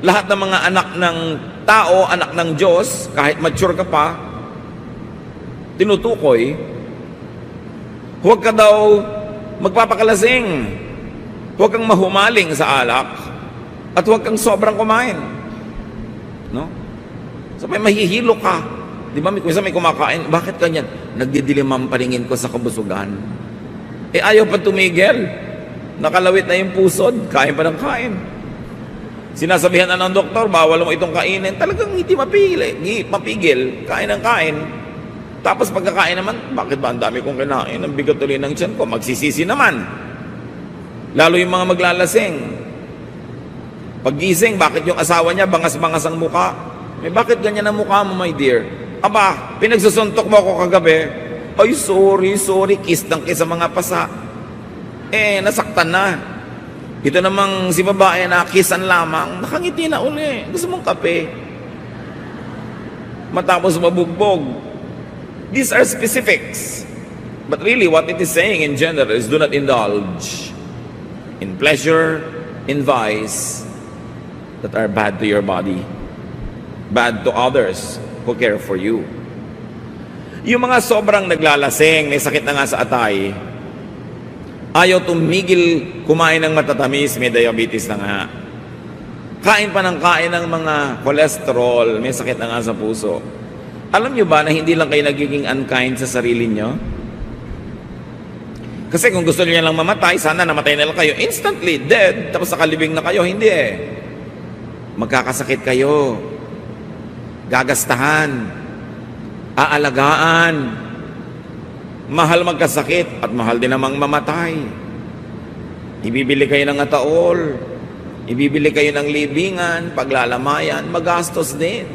Lahat ng mga anak ng tao, anak ng Diyos, kahit mature ka pa, tinutukoy, huwag ka daw magpapakalasing, huwag kang mahumaling sa alak, at huwag kang sobrang kumain. No? So may mahihilo ka. Di ba, minsan may kumakain, bakit ganyan? Nagdidilim ang paningin ko sa kabusugan. Ayaw pa tumigil. Nakalawit na yung pusod, kain pa ng kain. Sinasabihan na ng doktor, bawal mo itong kainin. Talagang hindi mapigil, kain ng kain. Tapos pagkakain naman, bakit ba ang dami kong kinain? Ang bigat tuloy ng tiyan ko, magsisisi naman. Lalo yung mga maglalasing. Paggising, bakit yung asawa niya bangas-bangas ang muka? Bakit ganyan ang mukha mo, my dear? Aba, pinagsusuntok mo ako kagabi. Ay, sorry, kiss ng kiss sa mga pasa. Nasaktan na. Ito namang si babae na kissan lamang, nakangiti na uli. Gusto mong kape? Matapos mabugbog. These are specifics. But really, what it is saying in general is do not indulge in pleasure, in vice that are bad to your body, bad to others who care for you. Yung mga sobrang naglalasing, may sakit na nga sa atay, ayaw tumigil kumain ng matatamis, may diabetes na nga. Kain pa ng kain ng mga cholesterol, may sakit na nga sa puso. Alam nyo ba na hindi lang kayo nagiging unkind sa sarili nyo? Kasi kung gusto nyo lang mamatay, sana namatay na lang kayo. Instantly, dead. Tapos nakalibing na kayo. Hindi Magkakasakit kayo. Gagastahan. Aalagaan. Mahal magkasakit at mahal din namang mamatay. Ibibili kayo ng ataol. Ibibili kayo ng libingan, paglalamayan, magastos din.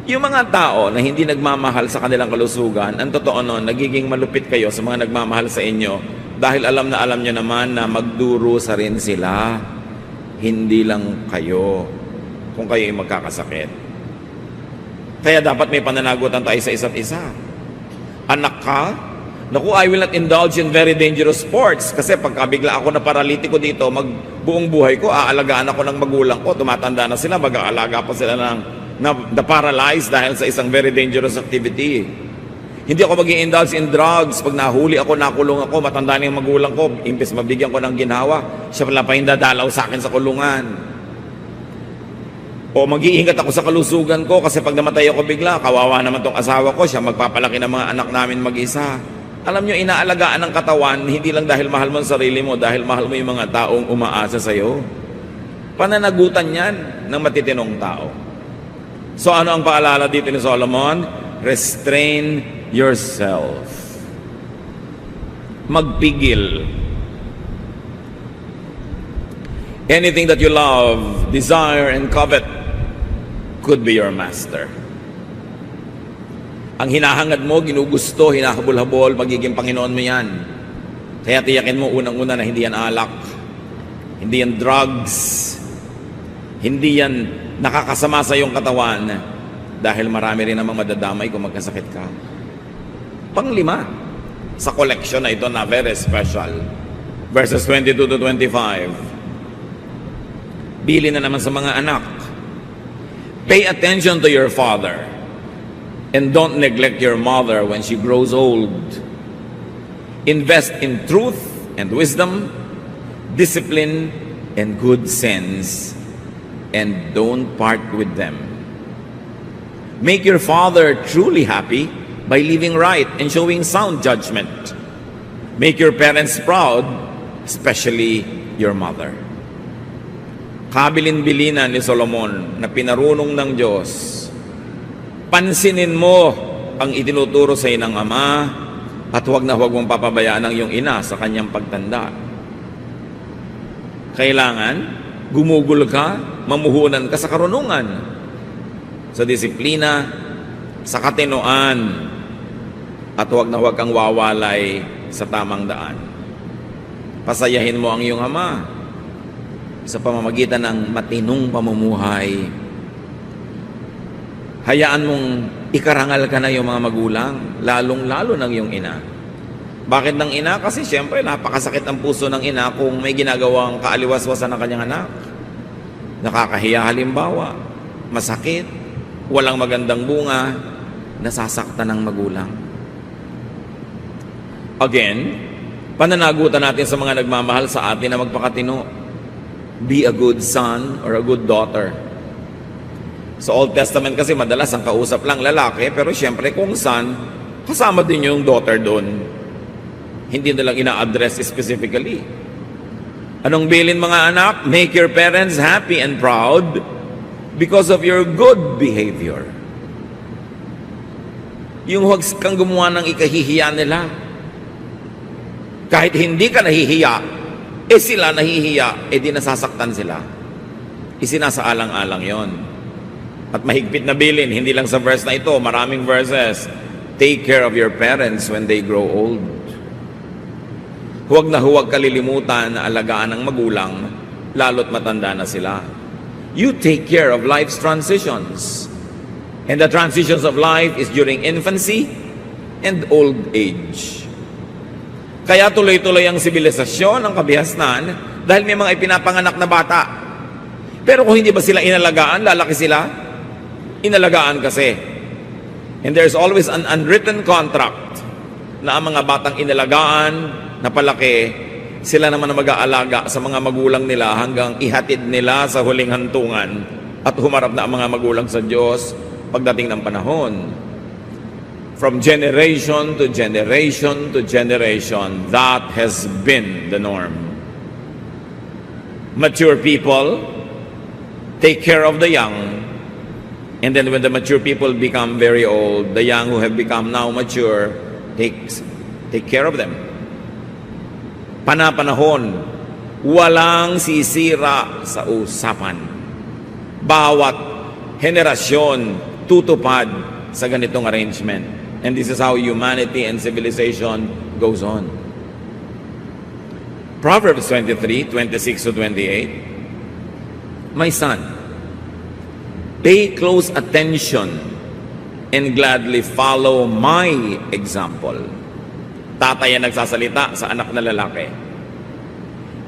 Yung mga tao na hindi nagmamahal sa kanilang kalusugan, ang totoo nun, nagiging malupit kayo sa mga nagmamahal sa inyo dahil alam nyo naman na magdurusa rin sila. Hindi lang kayo kung kayo ay magkakasakit. Kaya dapat may pananagutan tayo sa isa't isa. Anak ka? Naku, I will not indulge in very dangerous sports kasi pagkabigla ako na paralitiko dito, buong buhay ko, aalagaan ako ng magulang ko, tumatanda na sila, mag-aalaga pa sila na paralyzed dahil sa isang very dangerous activity. Hindi ako mag-i-indulge in drugs. Pag nahuli ako, nakulong ako, matanda na yung magulang ko, imbes mabigyan ko ng ginhawa, siya pala pa yung dadalaw sa akin sa kulungan. O mag-iingat ako sa kalusugan ko kasi pag namatay ako bigla, kawawa naman tong asawa ko, siya magpapalaki ng mga anak namin mag-isa. Alam nyo, inaalagaan ng katawan, hindi lang dahil mahal mo ang sarili mo, dahil mahal mo yung mga taong umaasa sa'yo. Pananagutan yan ng matitinong tao. So ano ang paalala dito ni Solomon? Restrain yourself. Magpigil. Anything that you love, desire, and covet could be your master. Ang hinahangad mo, ginugusto, hinahabol-habol, magiging Panginoon mo yan. Kaya tiyakin mo unang-una na hindi yan alak, hindi yan drugs, hindi yan nakakasama sa iyong katawan dahil marami rin namang madadamay kung magkasakit ka. Panglima, sa collection na ito na very special, verses 22 to 25. Bili na naman sa mga anak. Pay attention to your father and don't neglect your mother when she grows old. Invest in truth and wisdom, discipline and good sense, and don't part with them. Make your father truly happy by living right and showing sound judgment. Make your parents proud, especially your mother. Kabilin-bilinan ni Solomon na pinarunong ng Diyos. Pansinin mo ang itinuturo sa ng ama at huwag na huwag mong papabayaan ang iyong ina sa kanyang pagtanda. Kailangan gumugol ka, mamuhunan ka sa karunungan, sa disiplina, sa katinoan, at huwag na huwag kang wawalay sa tamang daan. Pasayahin mo ang iyong ama sa pamamagitan ng matinong pamumuhay. Hayaan mong ikarangal ka na yung mga magulang, lalong-lalo ng iyong ina. Bakit ng ina? Kasi siyempre napakasakit ang puso ng ina kung may ginagawang kaaliwas-wasan ng kanyang anak. Nakakahiya halimbawa, masakit, walang magandang bunga, nasasaktan ng magulang. Again, pananagutan natin sa mga nagmamahal sa atin na magpakatino. Be a good son or a good daughter. Sa Old Testament kasi madalas ang kausap lang lalaki, pero siyempre kung son, kasama din yung daughter doon. Hindi na lang ina-address specifically. Anong bilin mga anak? Make your parents happy and proud because of your good behavior. Yung huwag kang gumawa ng ikahihiya nila. Kahit hindi ka nahihiya, sila nahihiya, di nasasaktan sila. Isinasaalang-alang yon. At mahigpit na bilin, hindi lang sa verse na ito, maraming verses. Take care of your parents when they grow old. Huwag na huwag kalilimutan na alagaan ng magulang, lalo't matanda na sila. You take care of life's transitions. And the transitions of life is during infancy and old age. Kaya tuloy-tuloy ang sibilisasyon, ang kabihasnan, dahil may mga ipinapanganak na bata. Pero kung hindi ba sila inalagaan, lalaki sila? Inalagaan kasi. And there's always an unwritten contract na ang mga batang inalagaan, na palaki, sila naman ang mag-aalaga sa mga magulang nila hanggang ihatid nila sa huling hantungan at humarap na ang mga magulang sa Diyos pagdating ng panahon. From generation to generation to generation, that has been the norm. Mature people take care of the young, and then when the mature people become very old, the young who have become now mature take care of them. Panapanahon, walang sisira sa usapan. Bawat henerasyon tutupad sa ganitong arrangement. And this is how humanity and civilization goes on. Proverbs 23:26-28. My son, pay close attention and gladly follow my example. Tatay ang nagsasalita sa anak na lalaki.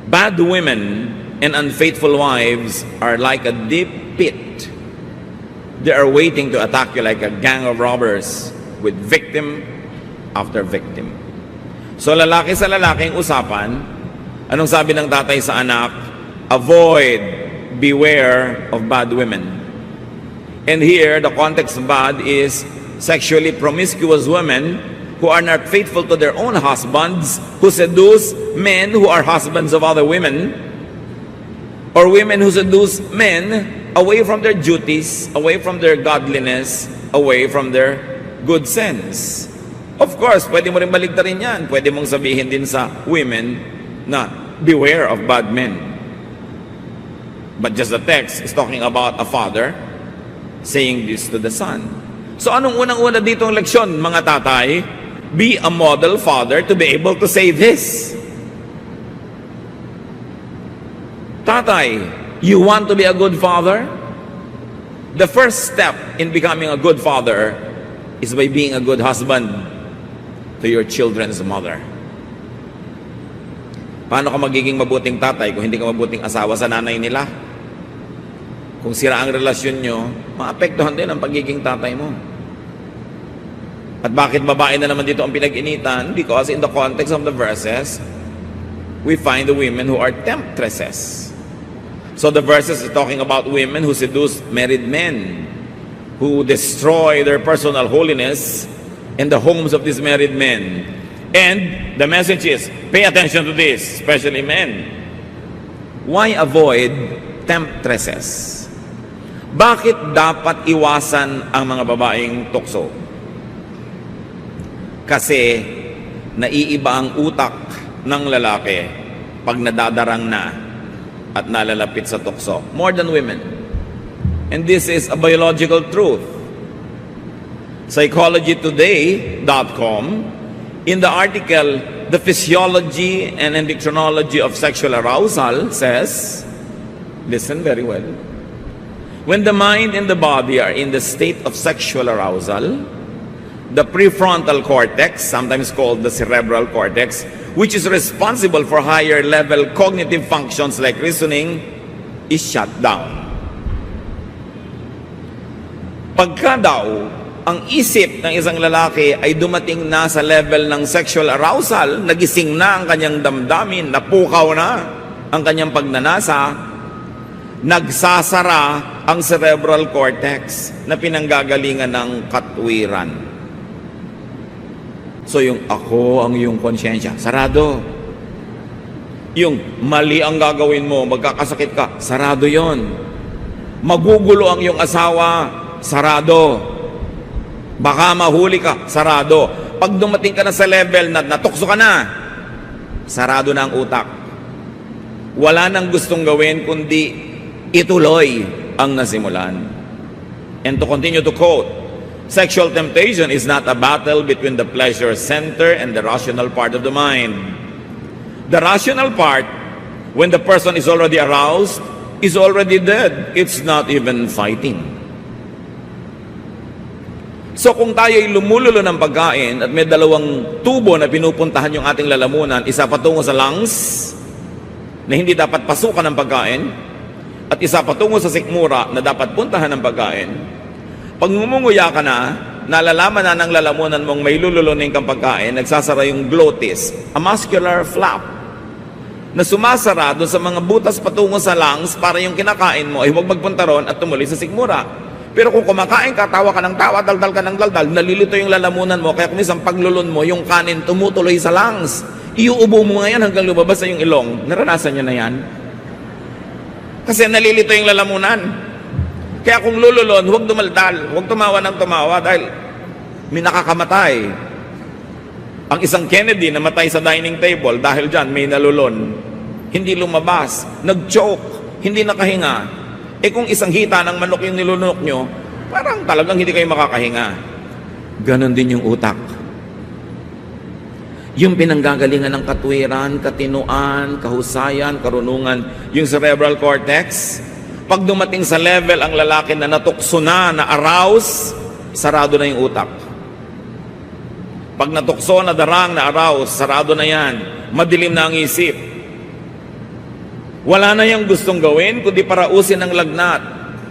Bad women and unfaithful wives are like a deep pit. They are waiting to attack you like a gang of robbers, with victim after victim. So lalaki sa lalaking usapan, anong sabi ng tatay sa anak? Avoid, beware of bad women. And here, the context of bad is sexually promiscuous women who are not faithful to their own husbands, who seduce men who are husbands of other women, or women who seduce men away from their duties, away from their godliness, away from their good sense. Of course, pwede mo rin baligtarin yan. Pwede mong sabihin din sa women na beware of bad men. But just the text is talking about a father saying this to the son. So anong unang-una dito ang leksyon, mga tatay? Be a model father to be able to say this. Tatay, you want to be a good father? The first step in becoming a good father is by being a good husband to your children's mother. Paano ka magiging mabuting tatay kung hindi ka mabuting asawa sa nanay nila? Kung sira ang relasyon nyo, maapektuhan din ang pagiging tatay mo. At bakit babae na naman dito ang pinag-initan? Because in the context of the verses, we find the women who are temptresses. So the verses are talking about women who seduce married men, who destroy their personal holiness in the homes of these married men. And the message is, pay attention to this, especially men. Why avoid temptresses? Bakit dapat iwasan ang mga babaeng tukso? Kasi naiiba ang utak ng lalaki pag nadadarang na at nalalapit sa tukso. More than women. And this is a biological truth. PsychologyToday.com, in the article, The Physiology and Endocrinology of Sexual Arousal says, listen very well, when the mind and the body are in the state of sexual arousal, the prefrontal cortex, sometimes called the cerebral cortex, which is responsible for higher level cognitive functions like reasoning, is shut down. Pagka daw, ang isip ng isang lalaki ay dumating na sa level ng sexual arousal, nagising na ang kanyang damdamin, napukaw na ang kanyang pagnanasa, nagsasara ang cerebral cortex na pinanggagalingan ng katwiran. So yung ako ang iyong konsyensya, sarado. Yung mali ang gagawin mo, magkakasakit ka, sarado yon. Magugulo ang iyong asawa, sarado. Baka mahuli ka, sarado. Pag dumating ka na sa level na natukso ka na, sarado na ang utak. Wala nang gustong gawin kundi ituloy ang nasimulan. And to continue to quote, sexual temptation is not a battle between the pleasure center and the rational part of the mind. The rational part, when the person is already aroused, is already dead. It's not even fighting. So kung tayo ay lumululo ng pagkain at may dalawang tubo na pinupuntahan yung ating lalamunan, isa patungo sa lungs na hindi dapat pasukan ng pagkain at isa patungo sa sikmura na dapat puntahan ng pagkain, pag ngumunguya ka na, nalalaman na ng lalamunan mong may lululunin kang pagkain, nagsasara yung glottis, a muscular flap na sumasara doon sa mga butas patungo sa lungs para yung kinakain mo ay huwag magpunta ron at tumuloy sa sikmura. Pero kung kumakain ka, tawa ka ng tawa, daldal ka ng daldal, nalilito yung lalamunan mo, kaya kung isang paglulun mo, yung kanin tumutuloy sa lungs. Iuubo mo ngayon hanggang lumabas sa yung ilong. Naranasan nyo na yan? Kasi nalilito yung lalamunan. Kaya kung lululon, huwag dumaldal, huwag tumawa ng tumawa dahil may nakakamatay. Ang isang Kennedy namatay sa dining table dahil dyan may nalulon. Hindi lumabas, nag-choke, hindi nakahinga. Eh kung isang hita ng manok yung nilunok nyo, parang talagang hindi kayo makakahinga. Ganon din yung utak. Yung pinanggagalingan ng katwiran, katinuan, kahusayan, karunungan, yung cerebral cortex, pag dumating sa level ang lalaki na natukso na arouse, sarado na yung utak. Pag natukso, nadarang, na arouse, sarado na yan. Madilim na ang isip. Wala na yung gustong gawin, kundi parausin ang lagnat.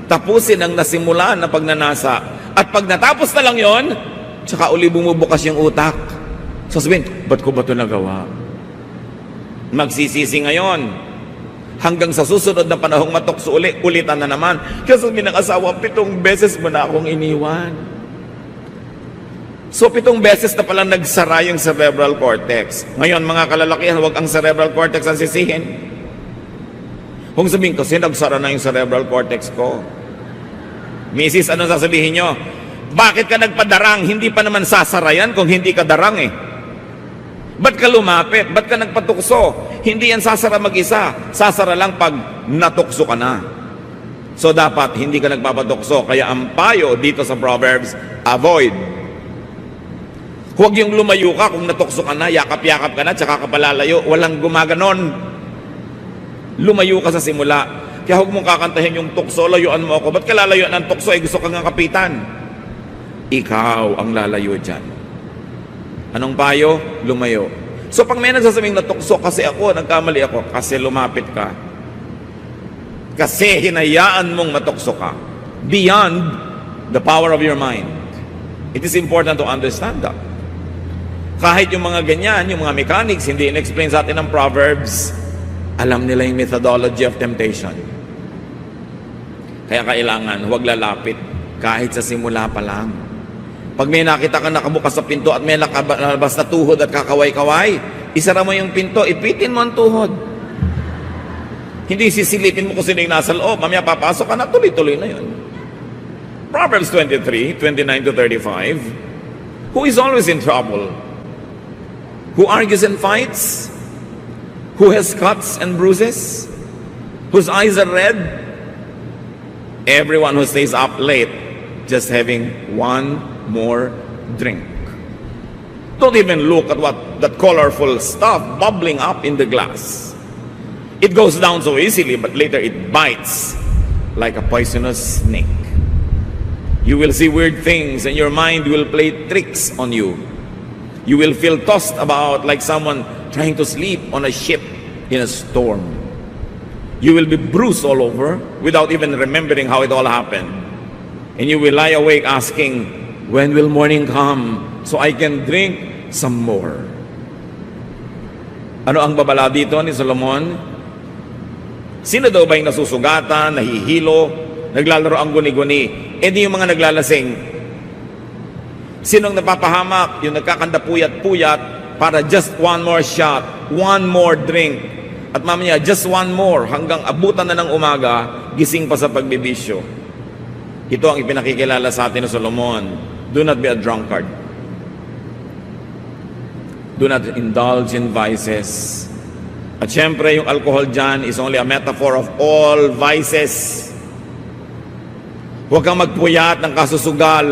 Tapusin ang nasimulan na pagnanasa. At pag natapos na lang yon, tsaka uli bumubukas yung utak. Sasabihin, ba't ko ba ito nagawa? Magsisisi ngayon. Hanggang sa susunod na panahong matukso ulitan na naman. Kasi sabihin ng asawa, 7 beses mo na akong iniwan. So 7 beses na palang nagsara yung cerebral cortex. Ngayon mga kalalakihan, huwag ang cerebral cortex ang sisihin. Kung sabihin kasi nagsara na yung cerebral cortex ko. Mrs., ano sasabihin nyo? Bakit ka nagpadarang? Hindi pa naman sasara yan kung hindi ka darang eh. Ba't ka lumapit? Ba't ka nagpatukso? Hindi yan sasara mag-isa. Sasara lang pag natukso ka na. So dapat hindi ka nagpapatukso. Kaya ang payo dito sa Proverbs, avoid. Huwag yung lumayo ka kung natukso ka na, yakap-yakap ka na, tsaka ka palalayo. Walang gumaganon. Lumayo ka sa simula. Kaya huwag mong kakantahin yung tukso, layuan mo ako. Ba't ka lalayuan ng tukso? Eh, gusto kang nga kapitan. Ikaw ang lalayo dyan. Anong payo? Lumayo. So pag may nagsasabing natukso kasi ako, nagkamali ako, kasi lumapit ka. Kasi hinayaan mong matukso ka. Beyond the power of your mind. It is important to understand that. Kahit yung mga ganyan, yung mga mechanics, hindi in-explain sa atin ng Proverbs, alam nila yung methodology of temptation. Kaya kailangan huwag lalapit kahit sa simula pa lang. Pag may nakita ka nakabukas sa pinto at may nakalabas na tuhod at kakaway-kaway, isara mo yung pinto, ipitin mo ang tuhod. Hindi sisilipin mo kung sino yung nasa loob. Mamaya papasok ka na, tuloy-tuloy na yun. Proverbs 23, 29 to 35. Who is always in trouble? Who argues and fights? Who has cuts and bruises? Whose eyes are red? Everyone who stays up late, just having one more drink. Don't even look at that colorful stuff bubbling up in the glass. It goes down so easily, but later it bites like a poisonous snake. You will see weird things and your mind will play tricks on you. You will feel tossed about like someone trying to sleep on a ship in a storm. You will be bruised all over without even remembering how it all happened. And you will lie awake asking, when will morning come so I can drink some more? Ano ang babala dito ni Solomon? Sino daw ba yung nasusugatan, nahihilo, naglalaro ang guni-guni? E di yung mga naglalasing. Sinong napapahamak? Yung nagkakanda puyat-puyat para just one more shot, one more drink. At mamaya, just one more hanggang abutan na ng umaga, gising pa sa pagbibisyo. Ito ang ipinakikilala sa atin ni Solomon. Do not be a drunkard. Do not indulge in vices. At syempre, yung alcohol dyan is only a metaphor of all vices. Huwag kang magpuyat ng kasusugal.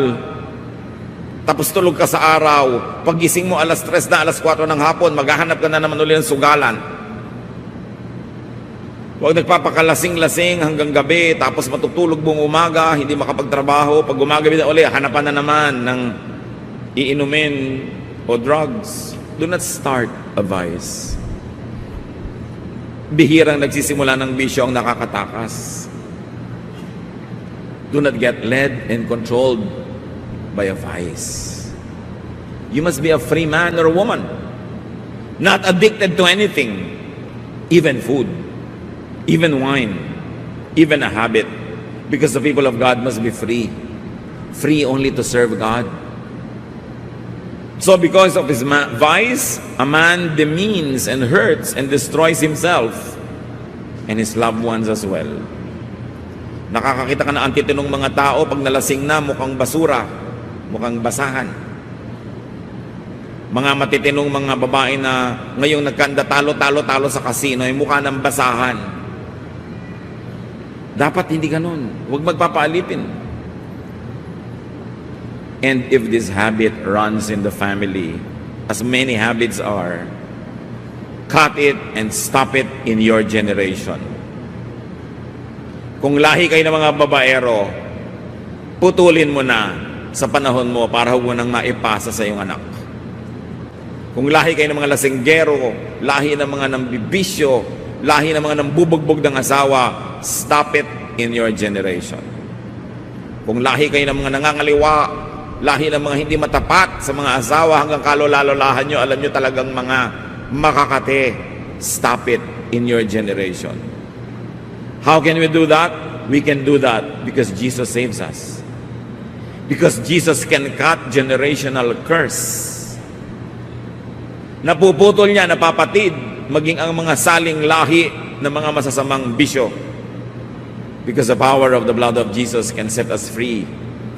Tapos tulog ka sa araw. Paggising mo alas 3 na, alas 4 ng hapon, maghahanap ka na naman ulit ng sugalan. Huwag nagpapakalasing-lasing hanggang gabi, tapos matutulog buong umaga, hindi makapagtrabaho. Pag gumagabi na ulit, hanapan na naman ng iinumin o drugs. Do not start a vice. Bihirang nagsisimula ng bisyo ang nakakatakas. Do not get led and controlled by a vice. You must be a free man or woman, not addicted to anything, even food, even wine, even a habit, because the people of God must be free. Free only to serve God. So because of his vice, a man demeans and hurts and destroys himself and his loved ones as well. Nakakakita ka na antitinong mga tao pag nalasing na, mukhang basura, mukhang basahan. Mga matitinong mga babae na ngayong nagkanda talo sa kasino ay mukha ng basahan. Dapat hindi ganun. Huwag magpapaalipin. And if this habit runs in the family, as many habits are, cut it and stop it in your generation. Kung lahi kayo ng mga babaero, putulin mo na sa panahon mo para huwag mo nang maipasa sa iyong anak. Kung lahi kayo ng mga lasinggero, lahi ng mga nambibisyo, lahi ng mga nambubugbog ng asawa, stop it in your generation. Kung lahi kayo ng mga nangangaliwa, lahi ng mga hindi matapat sa mga asawa hanggang kalolalahan nyo, alam nyo talagang mga makakate, stop it in your generation. How can we do that? We can do that because Jesus saves us. Because Jesus can cut generational curse. Napuputol niya, napapatid, maging ang mga saling lahi ng mga masasamang bisyo. Because the power of the blood of Jesus can set us free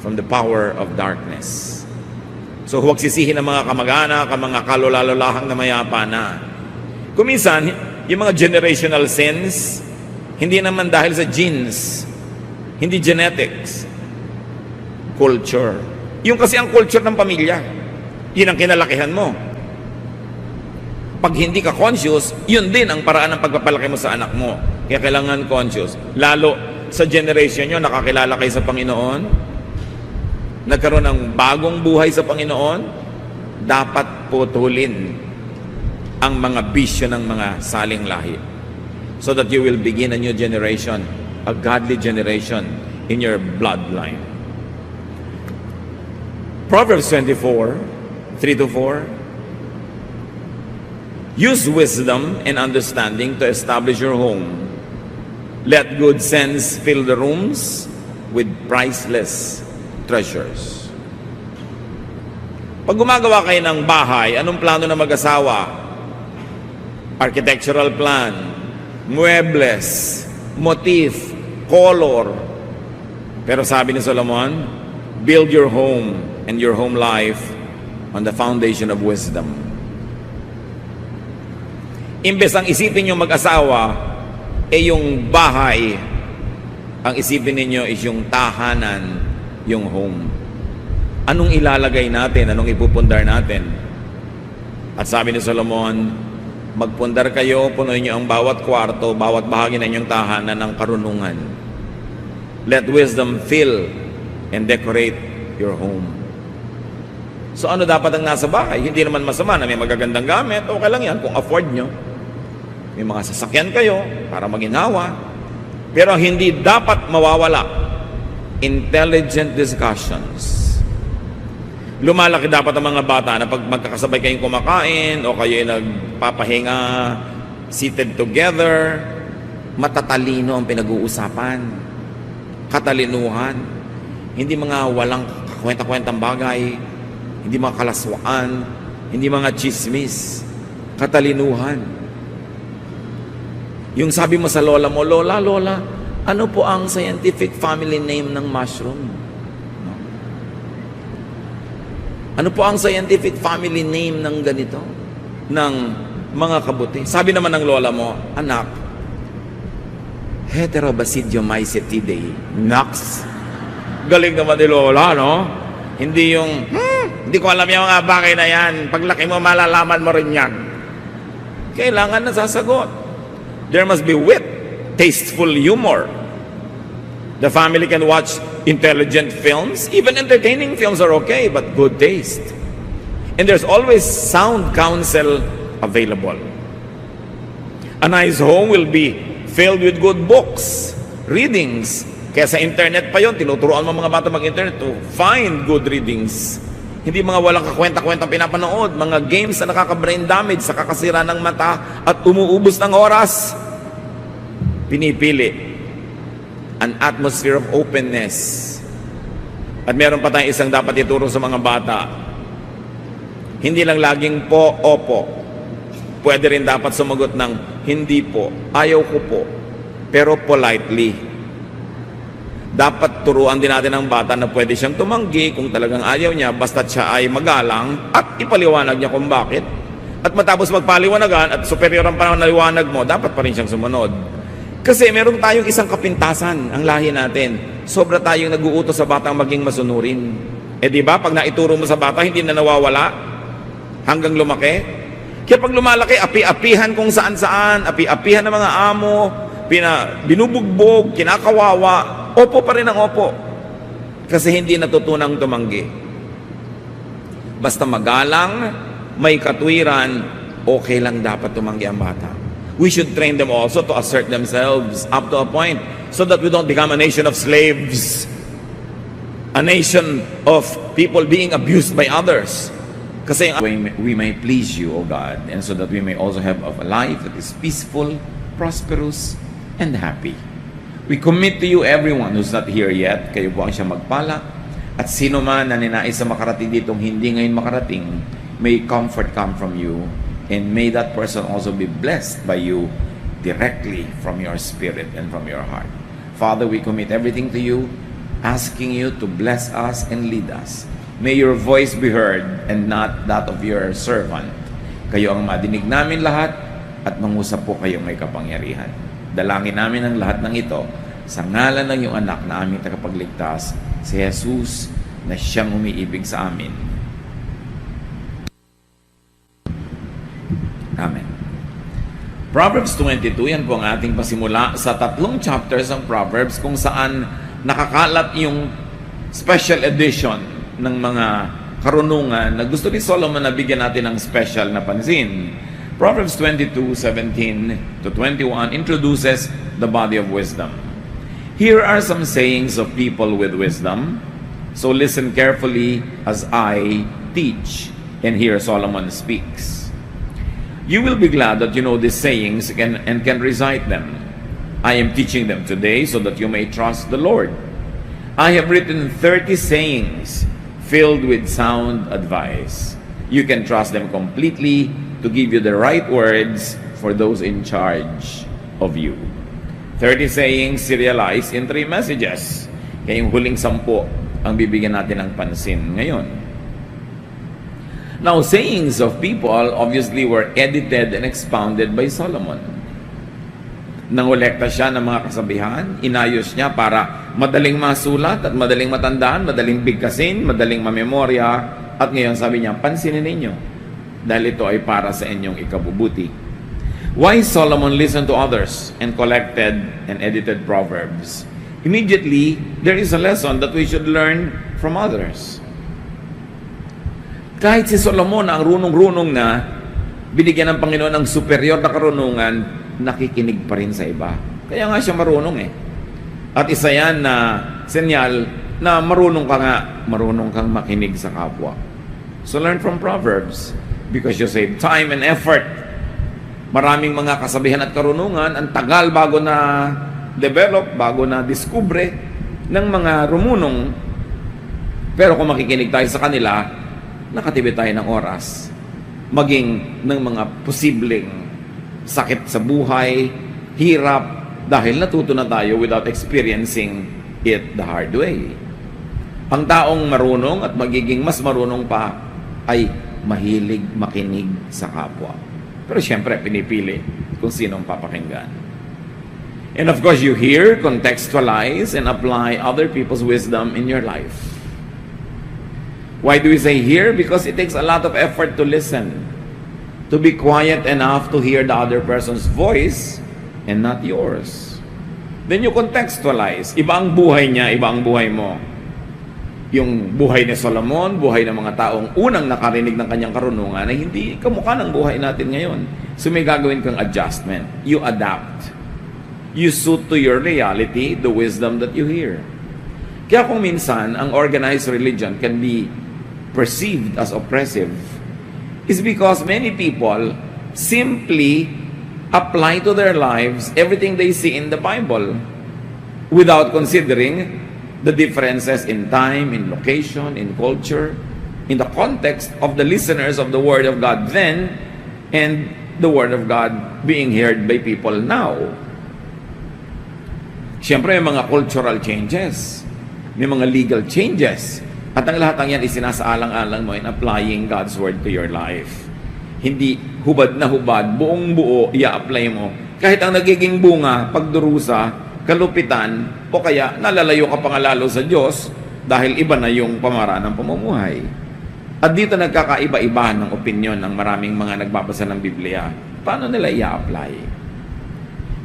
from the power of darkness. So huwag sisihin ng mga kamag-anak, ang mga kalolalahang na mayapa na. Kuminsan, yung mga generational sins, hindi naman dahil sa genes, hindi genetics, culture. Yung kasi ang culture ng pamilya, yun ang kinalakihan mo. Pag hindi ka conscious, yun din ang paraan ng pagpapalaki mo sa anak mo. Kaya kailangan conscious. Lalo sa generation nyo, nakakilala kayo sa Panginoon, nagkaroon ng bagong buhay sa Panginoon, dapat putulin ang mga bisyo ng mga saling lahi. So that you will begin a new generation, a godly generation in your bloodline. Proverbs 24, 3-4. Use wisdom and understanding to establish your home. Let good sense fill the rooms with priceless treasures. Pag gumagawa kayo ng bahay, anong plano na mag-asawa? Architectural plan, muebles, motif, color. Pero sabi ni Solomon, build your home and your home life on the foundation of wisdom. Imbes ang isipin nyo mag-asawa, yung bahay, ang isipin ninyo is yung tahanan, yung home. Anong ilalagay natin? Anong ipupundar natin? At sabi ni Solomon, magpundar kayo, punuin nyo ang bawat kwarto, bawat bahagi ng inyong tahanan ng karunungan. Let wisdom fill and decorate your home. So ano dapat ang nasa bahay? Hindi naman masama na may magagandang gamit. Okay lang yan kung afford nyo. May mga sasakyan kayo para maginhawa. Pero hindi dapat mawawala intelligent discussions. Lumalaki dapat ang mga bata na pag magkakasabay kayong kumakain o kayo nagpapahinga, seated together, matatalino ang pinag-uusapan. Katalinuhan. Hindi mga walang kwenta-kwentang bagay, hindi mga kalaswaan, hindi mga chismis. Katalinuhan. Yung sabi mo sa lola mo, Lola, ano po ang scientific family name ng mushroom? Ano po ang scientific family name ng ganito? Ng mga kabuti. Sabi naman ng lola mo, anak, Heterobasidiomycetidae. Naks. Galing naman ni lola, no? Hindi yung, hindi ko alam yung mga bagay na yan. Paglaki mo, malalaman mo rin yan. Kailangan na sasagot. There must be wit, tasteful humor. The family can watch intelligent films. Even entertaining films are okay, but good taste. And there's always sound counsel available. A nice home will be filled with good books, readings. Kaya sa internet pa yon, tinuturuan mo mga bata mag-internet to find good readings. Hindi mga walang kakwenta-kwentang pinapanood, mga games na nakaka-brain damage, sa kakasira ng mata at umuubos ng oras. Pinipili an atmosphere of openness. At meron pa tayong isang dapat ituro sa mga bata. Hindi lang laging po, opo. Pwede rin dapat sumagot ng hindi po, ayaw ko po, pero politely. Dapat turuan din natin ang bata na pwede siyang tumanggi kung talagang ayaw niya, basta't siya ay magalang at ipaliwanag niya kung bakit. At matapos magpaliwanagan at superior ang panaliwanag mo, dapat pa rin siyang sumunod. Kasi meron tayong isang kapintasan, ang lahi natin. Sobra tayong nag-uutos sa batang maging masunurin. Di ba, pag naituro mo sa bata, hindi na nawawala hanggang lumaki. Kaya pag lumalaki, api-apihan kung saan-saan, api-apihan ng mga amo, binubugbog, kinakawawa, opo pa rin ang opo. Kasi hindi natutunang tumanggi. Basta magalang, may katwiran, okay lang dapat tumanggi ang bata. We should train them also to assert themselves up to a point so that we don't become a nation of slaves, a nation of people being abused by others. Kasi we may please you, O God, and so that we may also have a life that is peaceful, prosperous, and happy. We commit to you everyone who's not here yet. Kayo po ang siya magpala. At sino man na ninais sa makarating ditong hindi ngayon makarating, may comfort come from you. And may that person also be blessed by you directly from your spirit and from your heart. Father, we commit everything to you, asking you to bless us and lead us. May your voice be heard and not that of your servant. Kayo ang madinig namin lahat at mangusap po kayo may kapangyarihan. Dalangin namin ang lahat ng ito sa ngalan ng iyong anak na aming tagapagligtas, si Jesus, na siyang umiibig sa amin. Amen. Proverbs 22, yan po ang ating pasimula sa 3 chapters ng Proverbs kung saan nakakalat yung special edition ng mga karunungan na gusto ni Solomon na bigyan natin ng special na pansin. Proverbs 22:17 to 21 introduces the body of wisdom. Here are some sayings of people with wisdom. So listen carefully as I teach. And here Solomon speaks. You will be glad that you know these sayings and can recite them. I am teaching them today so that you may trust the Lord. I have written 30 sayings filled with sound advice. You can trust them completely to give you the right words for those in charge of you. 30 sayings serialized in 3 messages. Kaya yung huling 10 ang bibigyan natin ng pansin ngayon. Now, sayings of people obviously were edited and expounded by Solomon. Nangolekta siya ng mga kasabihan, inayos niya para madaling masulat at madaling matandaan, madaling bigkasin, madaling mamemorya, at ngayon sabi niya, pansinin ninyo, dahil ito ay para sa inyong ikabubuti. Why Solomon listened to others and collected and edited Proverbs? Immediately, there is a lesson that we should learn from others. Kahit si Solomon ang runong-runong na, binigyan ng Panginoon ng superior na karunungan, nakikinig pa rin sa iba. Kaya nga siya marunong eh. At isa yan na senyal na marunong kang makinig sa kapwa. So learn from Proverbs because you save time and effort. Maraming mga kasabihan at karunungan, ang tagal bago na develop, bago na diskubre ng mga rumunong. Pero kung makikinig tayo sa kanila, nakatipid tayo ng oras. Maging ng mga posibleng sakit sa buhay, hirap, dahil natuto na tayo without experiencing it the hard way. Ang taong marunong at magiging mas marunong pa ay mahilig makinig sa kapwa. Pero siyempre, pinipili kung sinong papakinggan. And of course, you hear, contextualize, and apply other people's wisdom in your life. Why do we say hear? Because it takes a lot of effort to listen. To be quiet enough to hear the other person's voice and not yours. Then you contextualize. Iba ang buhay niya, iba ang buhay mo. Yung buhay ni Solomon, buhay ng mga taong unang nakarinig ng kanyang karunungan ay hindi kamukha ng buhay natin ngayon. So may gagawin kang adjustment. You adapt. You suit to your reality the wisdom that you hear. Kaya kung minsan, ang organized religion can be perceived as oppressive is because many people simply apply to their lives everything they see in the Bible without considering the differences in time, in location, in culture, in the context of the listeners of the Word of God then and the Word of God being heard by people now. Siyempre, may mga cultural changes, may mga legal changes, at ang lahat ng yan isinasaalang-alang mo in applying God's Word to your life. Hindi hubad na hubad, buong buo, i-apply mo. Kahit ang nagiging bunga, pagdurusa, kalupitan, o kaya nalalayo ka pa nga lalo sa Diyos dahil iba na yung pamaraan ng pamumuhay. At dito nagkakaiba-iba ng opinion ng maraming mga nagbabasa ng Biblia. Paano nila i-apply?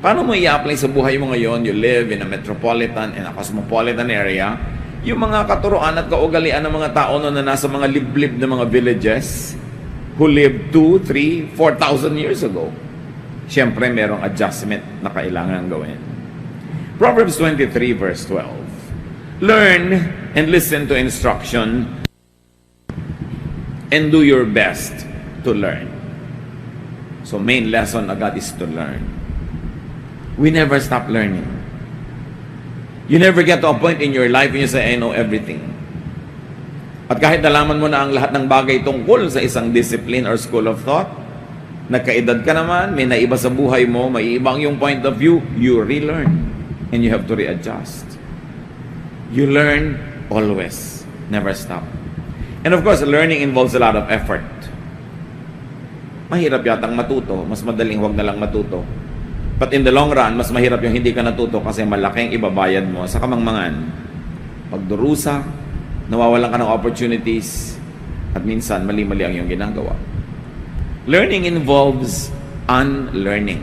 Paano mo i-apply sa buhay mo ngayon? You live in a metropolitan and a cosmopolitan area. Yung mga katuroan at kaugalian ng mga tao na nasa mga liblib na mga villages who lived 2, 3, 4,000 years ago. Siyempre, merong adjustment na kailangan gawin. Proverbs 23 verse 12. Learn and listen to instruction and do your best to learn. So main lesson agad is to learn. We never stop learning. You never get to a point in your life when you say, I know everything. At kahit nalaman mo na ang lahat ng bagay tungkol sa isang discipline or school of thought, nagkaedad ka naman, may naiba sa buhay mo, may ibang yung point of view, you relearn. And you have to readjust. You learn always. Never stop. And of course, learning involves a lot of effort. Mahirap yatang matuto. Mas madaling huwag na lang matuto. But in the long run, mas mahirap yung hindi ka natuto kasi malaking ibabayad mo sa kamangmangan. Pagdurusa, nawawalan ka ng opportunities, at minsan mali-mali ang iyong ginagawa. Learning involves unlearning.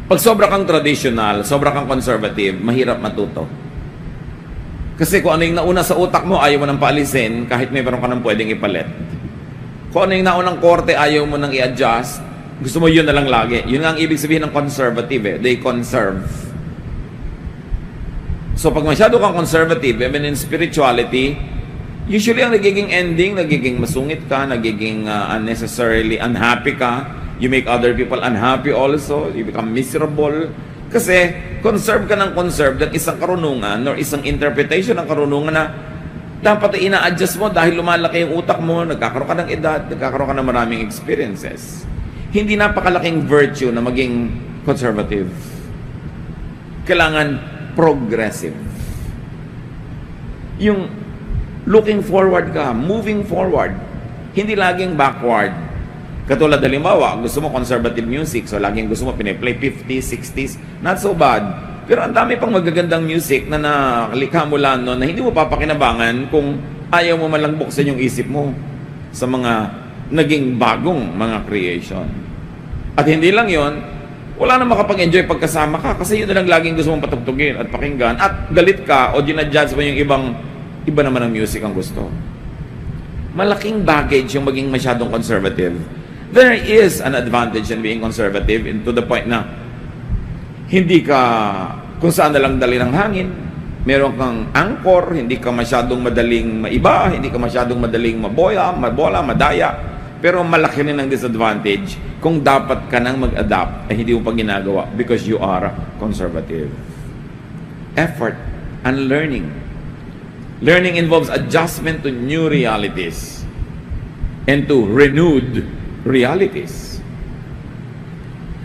Pag sobra kang traditional, sobra kang conservative, mahirap matuto. Kasi kung ano yung nauna sa utak mo, ayaw mo nang paalisin kahit may meron ka nang pwedeng ipalit. Kung ano yung naunang korte, ayaw mo nang i-adjust, gusto mo yun na lang lagi. Yun nga ang ibig sabihin ng conservative eh. They conserve. So pag masyado kang conservative, even in spirituality, usually ang nagiging ending, nagiging masungit ka, nagiging unnecessarily unhappy ka. You make other people unhappy also. You become miserable. Kasi conserve ka ng conserve that isang karunungan or isang interpretation ng karunungan na Dapat ay ina-adjust mo dahil lumalaki yung utak mo, nagkakaroon ka ng edad, nagkakaroon ka ng maraming experiences. Hindi napakalaking virtue na maging conservative. Kailangan progressive. Yung looking forward ka, moving forward, hindi laging backward. Katulad halimbawa, gusto mo conservative music, so laging gusto mo piniplay 50s, 60s, not so bad. Pero ang dami pang magagandang music na nakalikha mo lang no, na hindi mo papakinabangan kung ayaw mo man lang buksan yung isip mo sa mga naging bagong mga creation. At hindi lang yon, wala na makapag-enjoy pagkasama ka kasi yun na lang laging gusto mong patugtugin at pakinggan at galit ka o ginadjudge mo yung iba naman ang music ang gusto. Malaking baggage yung maging masyadong conservative. There is an advantage in being conservative to the point na hindi ka kung saan na lang dali ng hangin, meron kang anchor, hindi ka masyadong madaling maiba, hindi ka masyadong madaling mabola, madaya, pero malaki rin ang disadvantage kung dapat ka nang mag-adapt ay hindi mo pa ginagawa because you are conservative. Effort and learning. Learning involves adjustment to new realities and to renewed realities.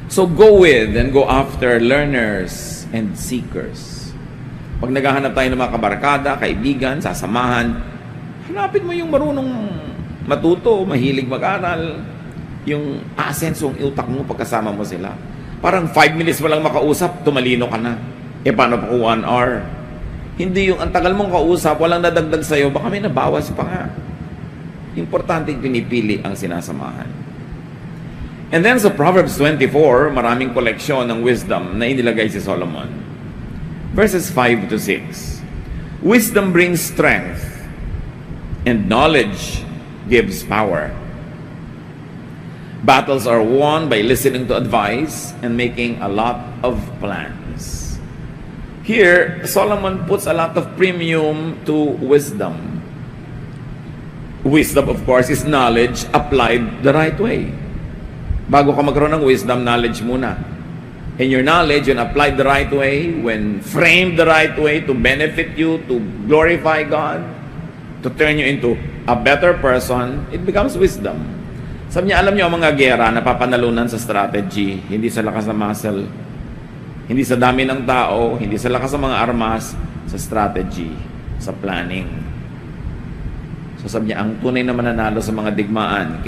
So go with and go after learners and seekers. Pag naghahanap tayo ng mga kabarkada, kaibigan, sasamahan, hanapin mo yung marunong matuto, mahilig mag-aral, yung asensong utak mo pagkasama mo sila. Parang 5 minutes mo lang makausap, tumalino ka na. E paano pa kung 1 hour? Hindi yung ang tagal mong kausap, walang nadagdag sa'yo, baka may nabawas pa nga. Importante pinipili ang sinasamahan. And then sa Proverbs 24, maraming koleksyon ng wisdom na inilagay si Solomon. Verses 5 to 6. Wisdom brings strength, and knowledge gives power. Battles are won by listening to advice and making a lot of plans. Here, Solomon puts a lot of premium to wisdom. Wisdom, of course, is knowledge applied the right way. Bago ka magkaroon ng wisdom, knowledge muna. And your knowledge, when applied the right way, when framed the right way to benefit you, to glorify God, to turn you into a better person, it becomes wisdom. Sabi niya, alam niyo ang mga gera na papanalunan sa strategy, hindi sa lakas ng muscle, hindi sa dami ng tao, hindi sa lakas ng mga armas, sa strategy, sa planning. So sabi niya, ang tunay na mananalo sa mga digmaan,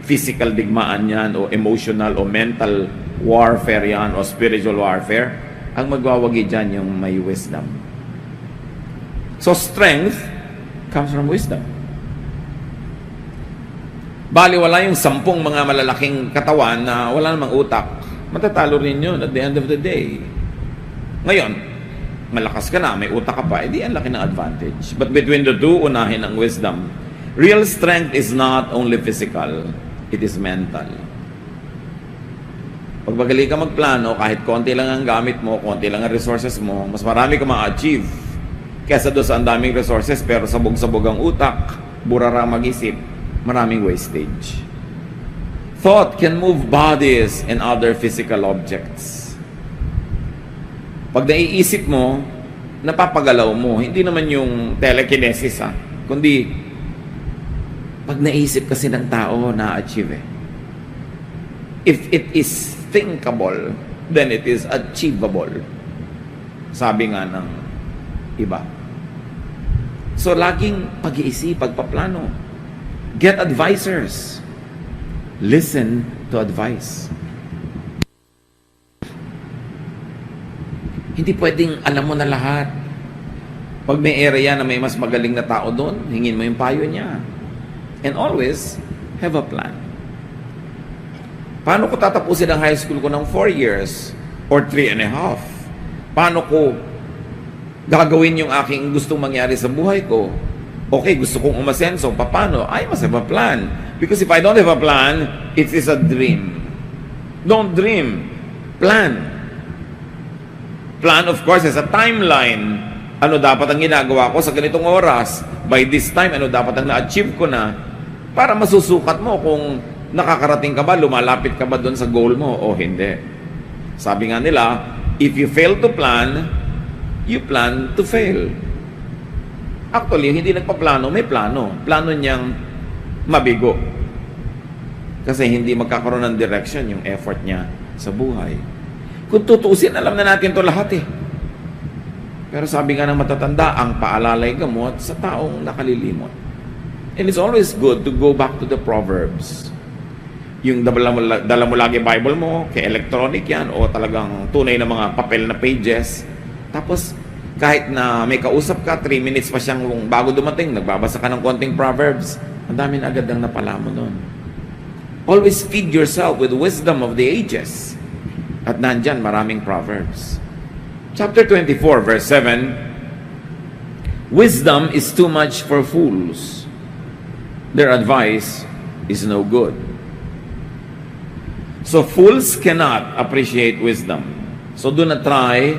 physical digmaan yan, o emotional, o mental warfare yan, o spiritual warfare, ang magwawagi dyan yung may wisdom. So strength comes from wisdom. Baliwala yung 10 mga malalaking katawan na wala namang utak, matatalo rin yun at the end of the day. Ngayon, malakas ka na, may utak ka pa, edi ang laki ng advantage. But between the two, unahin ang wisdom. Real strength is not only physical, it is mental. Pag magaling ka magplano, kahit konti lang ang gamit mo, konti lang ang resources mo, mas marami ka ma-achieve kesa doon sa ang daming resources pero sabog-sabog ang utak, burara mag-isip, maraming wastage. Thought can move bodies and other physical objects. Pag naiisip mo, napapagalaw mo. Hindi naman yung telekinesis kundi pag naisip kasi ng tao, na-achieve If it is thinkable, then it is achievable. Sabi nga ng iba. So, laging pag-iisip, pagpaplano. Get advisors. Listen to advice. Hindi pwedeng alam mo na lahat. Pag may area na may mas magaling na tao doon, hingin mo yung payo niya. And always have a plan. Paano ko tatapusin ang high school ko ng 4 years or 3.5? Paano ko gagawin yung aking gustong mangyari sa buhay ko? Okay, gusto kong umasenso. Paano? I must have a plan. Because if I don't have a plan, it is a dream. Don't dream. Plan. Plan, of course, is a timeline. Ano dapat ang ginagawa ko sa ganitong oras? By this time, ano dapat ang na-achieve ko na? Para masusukat mo kung nakakarating ka ba, lumalapit ka ba doon sa goal mo o hindi. Sabi nga nila, if you fail to plan, you plan to fail. Actually, hindi nagpaplano, may plano. Plano niyang mabigo. Kasi hindi magkakaroon ng direction yung effort niya sa buhay. Kung tutuusin, alam na natin to lahat eh. Pero sabi nga ng matatanda, ang paalalay gamot sa taong nakalilimot. And it's always good to go back to the Proverbs. Yung dala mo lagi Bible mo, kay electronic yan, o talagang tunay na mga papel na pages. Tapos, kahit na may kausap ka, 3 minutes pa siyang bago dumating, nagbabasa ka ng konting Proverbs, ang dami na agad ang napala mo nun. Always feed yourself with wisdom of the ages. At nandyan, maraming Proverbs. Chapter 24, verse 7, wisdom is too much for fools. Their advice is no good. So fools cannot appreciate wisdom. So do not try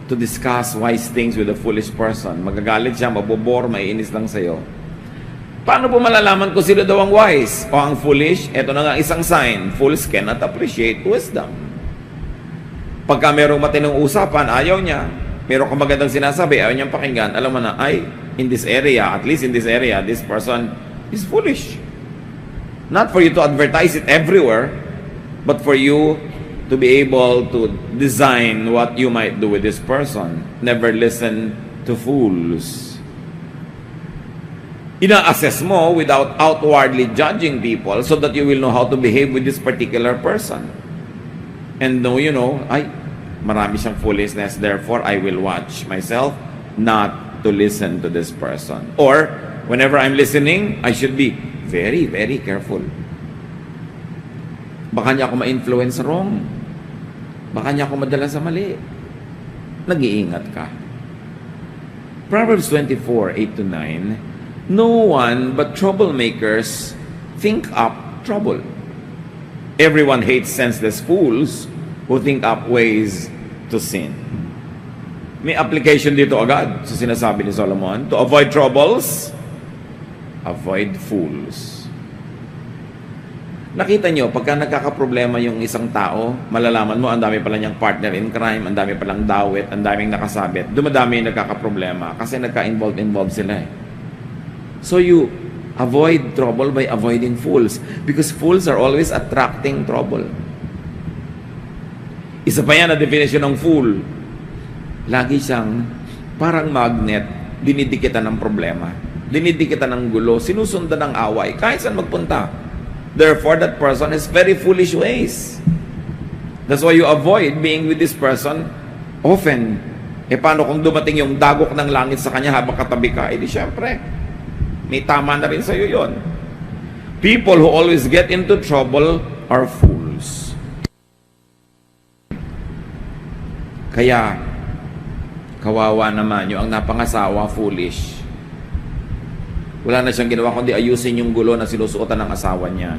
to discuss wise things with a foolish person. Magagalit siya, mabobor, maiinis lang sa'yo. Paano po malalaman kung sino daw ang wise o ang foolish? Ito na nga isang sign. Fools cannot appreciate wisdom. Pagka merong matinong usapan, ayaw niya. Meron kang magandang sinasabi, ayaw niyang pakinggan. Alam mo na, ay, in this area, at least in this area, this person is foolish. Not for you to advertise it everywhere, but for you to be able to design what you might do with this person. Never listen to fools. Ina-assess mo without outwardly judging people so that you will know how to behave with this particular person. And know, you know, ay, marami siyang foolishness, therefore I will watch myself not to listen to this person. Or, whenever I'm listening, I should be very, very careful. Baka niya ako ma-influence wrong. Baka niya ako madala sa mali. Nag-iingat ka. Proverbs 24, 8-9, no one but troublemakers think up trouble. Everyone hates senseless fools who think up ways to sin. May application dito agad sa sinasabi ni Solomon. To avoid troubles, avoid fools. Nakita nyo, pagka nagkakaproblema yung isang tao, malalaman mo, ang dami pala niyang partner in crime, ang dami palang dawit, ang daming nakasabit. Dumadami yung nagkakaproblema kasi nagka-involved sila eh. So you avoid trouble by avoiding fools because fools are always attracting trouble. Isa pa yan na definition ng fool. Lagi siyang parang magnet, dinidikitan ng problema, dinidikitan ng gulo, sinusundan ng away, kahit saan magpunta. Therefore, that person has very foolish ways. That's why you avoid being with this person often. Paano kung dumating yung dagok ng langit sa kanya habang katabi ka? Di syempre, may tama na rin sa'yo yon. People who always get into trouble are fools. Kaya, kawawa naman yung ang napangasawa, foolish. Wala na siyang ginawa kundi ayusin yung gulo na sinusuotan ng asawa niya.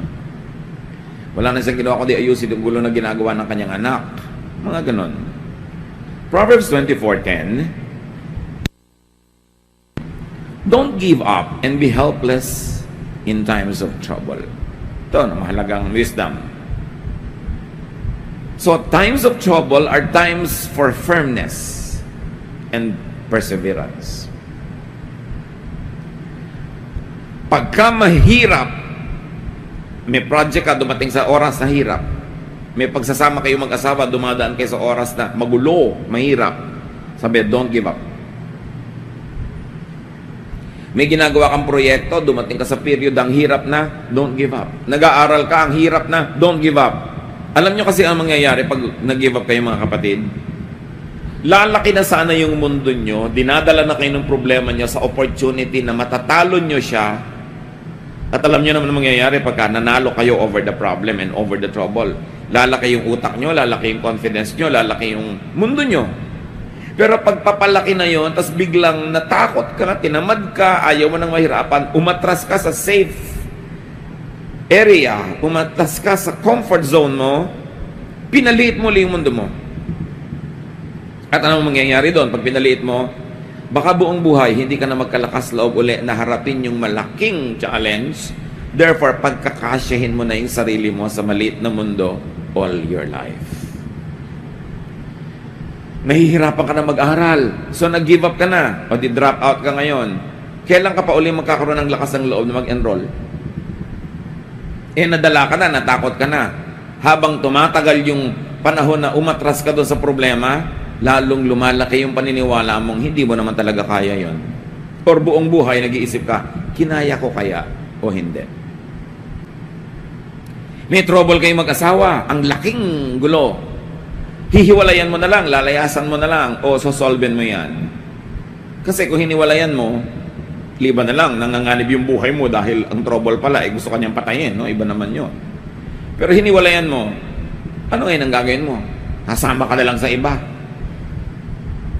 Wala na siyang ginawa kundi ayusin yung gulo na ginagawa ng kanyang anak. Mga ganon. Proverbs 24:10, don't give up and be helpless in times of trouble. Ito, mahalagang wisdom. So, times of trouble are times for firmness and perseverance. Pagka mahirap, may project ka, dumating sa oras na hirap. May pagsasama kayo mag-asawa, dumadaan kayo sa oras na magulo, mahirap. Sabi, don't give up. May ginagawa kang proyekto, dumating ka sa period, ang hirap na, don't give up. Nag-aaral ka, ang hirap na, don't give up. Alam nyo kasi ang mangyayari pag nag-give up kayo mga kapatid? Lalaki na sana yung mundo nyo, dinadala na kayo ng problema nyo sa opportunity na matatalo nyo siya. At alam nyo naman ang mangyayari pagka nanalo kayo over the problem and over the trouble. Lalaki yung utak nyo, lalaki yung confidence nyo, lalaki yung mundo nyo. Pero pagpapalaki na yon, tas biglang natakot ka, tinamad ka, ayaw mo nang mahirapan, umatras ka sa safe area, umatras ka sa comfort zone mo, pinaliit mo lang yung mundo mo. At anong mangyayari doon? Pag pinaliit mo, baka buong buhay, hindi ka na magkalakas loob uli na harapin yung malaking challenge. Therefore, pagkakasyahin mo na yung sarili mo sa maliit na mundo all your life. Nahihirapan ka na mag-aral. So, nag-give up ka na. O di-drop out ka ngayon. Kailan ka pa uli magkakaroon ng lakas ng loob na mag-enroll? Nadala ka na, natakot ka na. Habang tumatagal yung panahon na umatras ka doon sa problema, lalong lumalaki yung paniniwala mong hindi mo naman talaga kaya yon. Or buong buhay, nag-iisip ka, kinaya ko kaya o hindi? May trouble kayo mag-asawa, ang laking gulo. Hihiwalayan mo na lang, lalayasan mo na lang, o sosolven mo yan. Kasi kung hiniwalayan mo, liba na lang, nanganganib yung buhay mo dahil ang trouble pala, gusto kanyang patayin, no? Iba naman yun. Pero hiniwalayan mo, ano ngayon ang gagawin mo? Sasama ka na lang sa iba.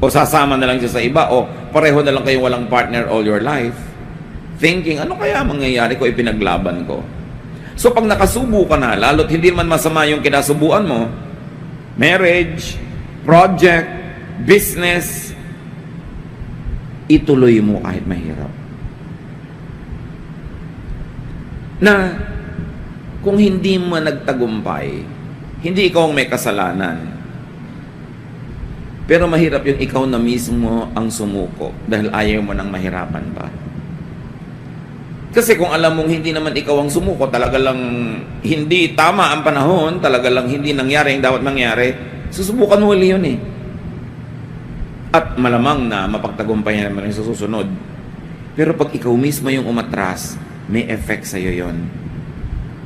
O sasama na lang siya sa iba, o pareho na lang kayong walang partner all your life. Thinking, ano kaya mangyayari ko, ipinaglaban ko? So pag nakasubo ka na, lalo't hindi man masama yung kinasubuan mo, marriage, project, business, ituloy mo kahit mahirap. Na kung hindi mo nagtagumpay, hindi ikaw ang may kasalanan. Pero mahirap yung ikaw na mismo ang sumuko dahil ayaw mo nang mahirapan pa. Kasi kung alam mong hindi naman ikaw ang sumuko, talaga lang hindi tama ang panahon, talaga lang hindi nangyari ang dapat mangyari, susubukan mo ulit yun eh. At malamang na mapagtagumpayan naman yung susunod. Pero pag ikaw mismo yung umatras, may effect sa'yo yun.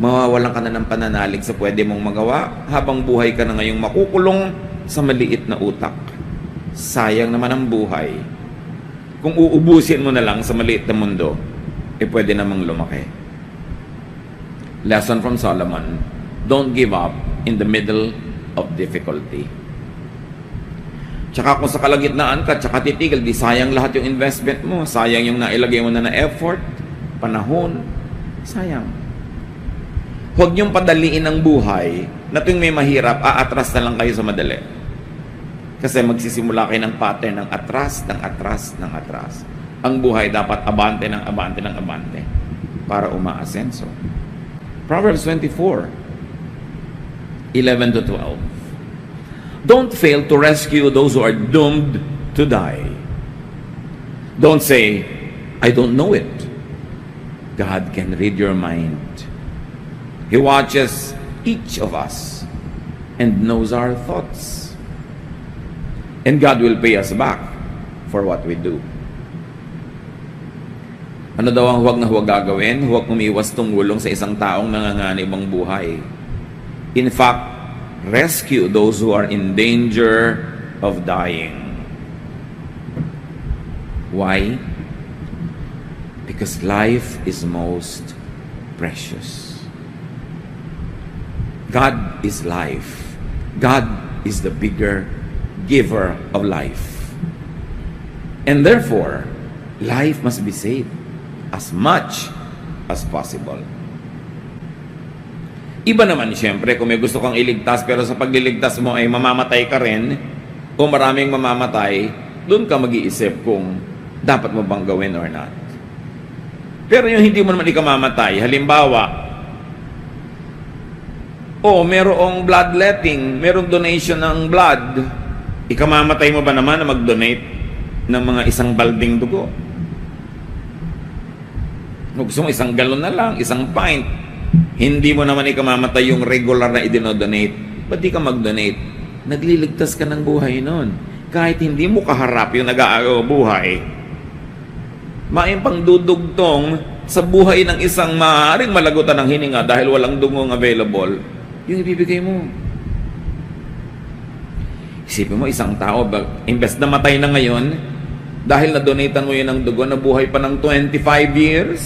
Mawawalan ka na ng pananalig sa pwede mong magawa habang buhay ka na ngayong makukulong sa maliit na utak. Sayang naman ang buhay. Kung uubusin mo na lang sa maliit na mundo, pwede namang lumaki. Lesson from Solomon: don't give up in the middle of difficulty. Tsaka kung sa kalagitnaan ka, tsaka titigil, di sayang lahat yung investment mo, sayang yung nailagay mo na effort, panahon, sayang. Huwag niyong padaliin ang buhay na tuwing may mahirap, aatras na lang kayo sa madali. Kasi magsisimula kayo ng pattern ng atras, ng atras, ng atras. Ang buhay dapat abante ng abante ng abante para umaasenso. Proverbs 24, 11 to 12. Don't fail to rescue those who are doomed to die. Don't say, I don't know it. God can read your mind. He watches each of us and knows our thoughts. And God will pay us back for what we do. Ano daw ang huwag na huwag gagawin? Huwag umiwas tumulong sa isang taong nanganganib ang buhay. In fact, rescue those who are in danger of dying. Why? Because life is most precious. God is life. God is the bigger giver of life. And therefore, life must be saved as much as possible. Iba naman siyempre kung may gusto kang iligtas pero sa pagliligtas mo ay mamamatay ka rin o maraming mamamatay, doon ka mag-iisip kung dapat mo bang gawin or not. Pero yung hindi mo naman ikamamatay, halimbawa, merong bloodletting, merong donation ng blood, ikamamatay mo ba naman na mag-donate ng mga isang balding dugo? Gusto mo isang galon na lang, isang pint. Hindi mo naman ikamamatay yung regular na i-donate. Ba't di ka mag-donate? Nagliligtas ka ng buhay nun. Kahit hindi mo kaharap yung nag-aagaw buhay, maimpang dudugtong sa buhay ng isang maaaring malagutan ng hininga dahil walang dungong available, yung ibibigay mo. Isipin mo, isang tao, imbes na matay na ngayon, dahil na-donatean mo yun ng dugo, na buhay pa ng 25 years,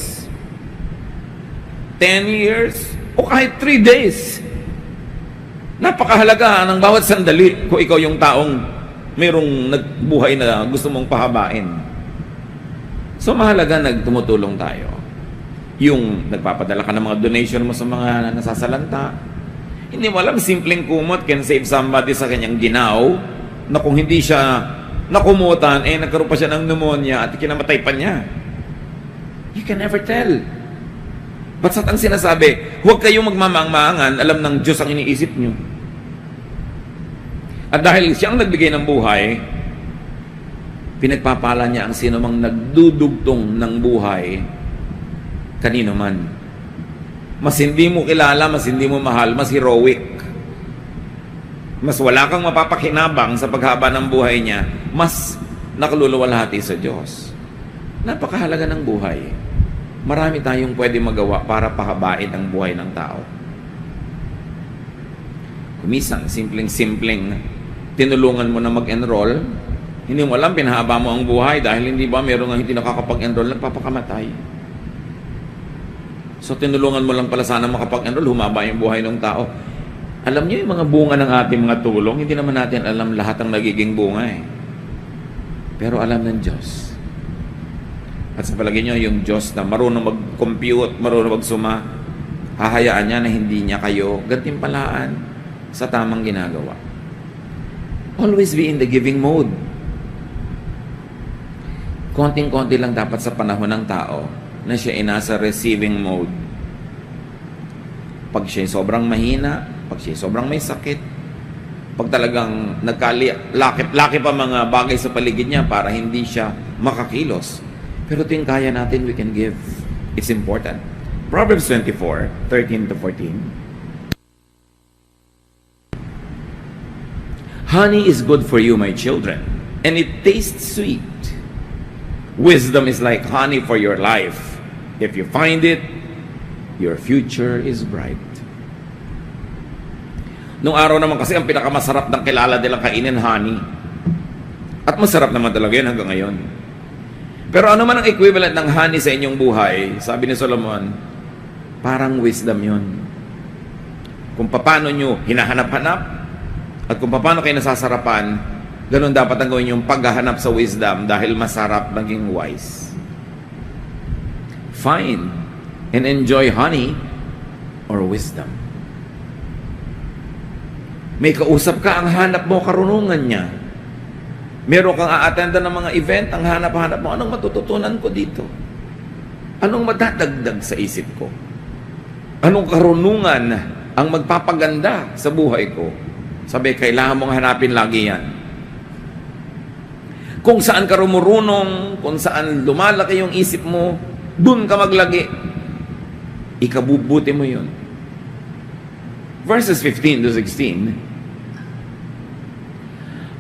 10 years, o kahit 3 days. Napakahalaga ng bawat sandali kung ikaw yung taong mayroong nagbuhay na gusto mong pahabain. So mahalaga nagtumutulong tayo. Yung nagpapadala ka ng mga donation mo sa mga nasasalanta, hindi mo alam, simpleng kumot can save somebody sa kanyang ginaw, na kung hindi siya nakumutan, nagkaroon pa siya ng pneumonia at kinamatay pa niya. You can never tell. Ba't ang sinasabi, huwag kayong magmamangmangan, alam ng Diyos ang iniisip nyo. At dahil siyang nagbigay ng buhay, pinagpapala niya ang sinumang nagdudugtong ng buhay kanino man. Mas hindi mo kilala, mas hindi mo mahal, mas heroic. Mas wala kang mapapakinabang sa paghaba ng buhay niya, mas nakaluluwalhati sa Diyos. Napakahalaga ng buhay. Marami tayong pwede magawa para pahabain ang buhay ng tao. Kumisan, simpleng-simpleng tinulungan mo na mag-enroll, hindi mo alam, pinahaba mo ang buhay dahil hindi ba meron nga hindi nakakapag-enroll, nagpapakamatay. So tinulungan mo lang pala sana makapag-enroll, humaba yung buhay ng tao. Alam niyo yung mga bunga ng ating mga tulong, hindi naman natin alam lahat ang nagiging bunga eh. Pero alam ng Diyos. At sa palagay niyo, yung Diyos na marunong mag-compute, marunong magsuma, hahayaan niya na hindi niya kayo gantimpalaan sa tamang ginagawa. Always be in the giving mode. Konting-konti lang dapat sa panahon ng tao na siya ay nasa receiving mode. Pag siya sobrang mahina, pag siya sobrang may sakit, pag talagang laki pa mga bagay sa paligid niya para hindi siya makakilos. Pero ito yung kaya natin, we can give. It's important. Proverbs 24:13-14. Honey is good for you, my children, and it tastes sweet. Wisdom is like honey for your life. If you find it, your future is bright. Nung araw naman kasi ang pinakamasarap ng kilala nilang kainin, honey. At masarap naman talaga yan hanggang ngayon. Pero ano man ang equivalent ng honey sa inyong buhay, sabi ni Solomon, parang wisdom yun. Kung paano nyo hinahanap-hanap, at kung paano kayo nasasarapan, ganun dapat ang gawin yung paghahanap sa wisdom dahil masarap maging wise. Find and enjoy honey or wisdom. May kausap ka, ang hanap mo, karunungan niya. Meron kang a-attendan ng mga event, ang hanap-hanap mo, anong matututunan ko dito? Anong madadagdag sa isip ko? Anong karunungan ang magpapaganda sa buhay ko? Sabi, kailangan mong hanapin lagi yan. Kung saan ka rumurunong, kung saan lumalaki yung isip mo, dun ka maglagi. Ikabubuti mo yun. Verses 15-16.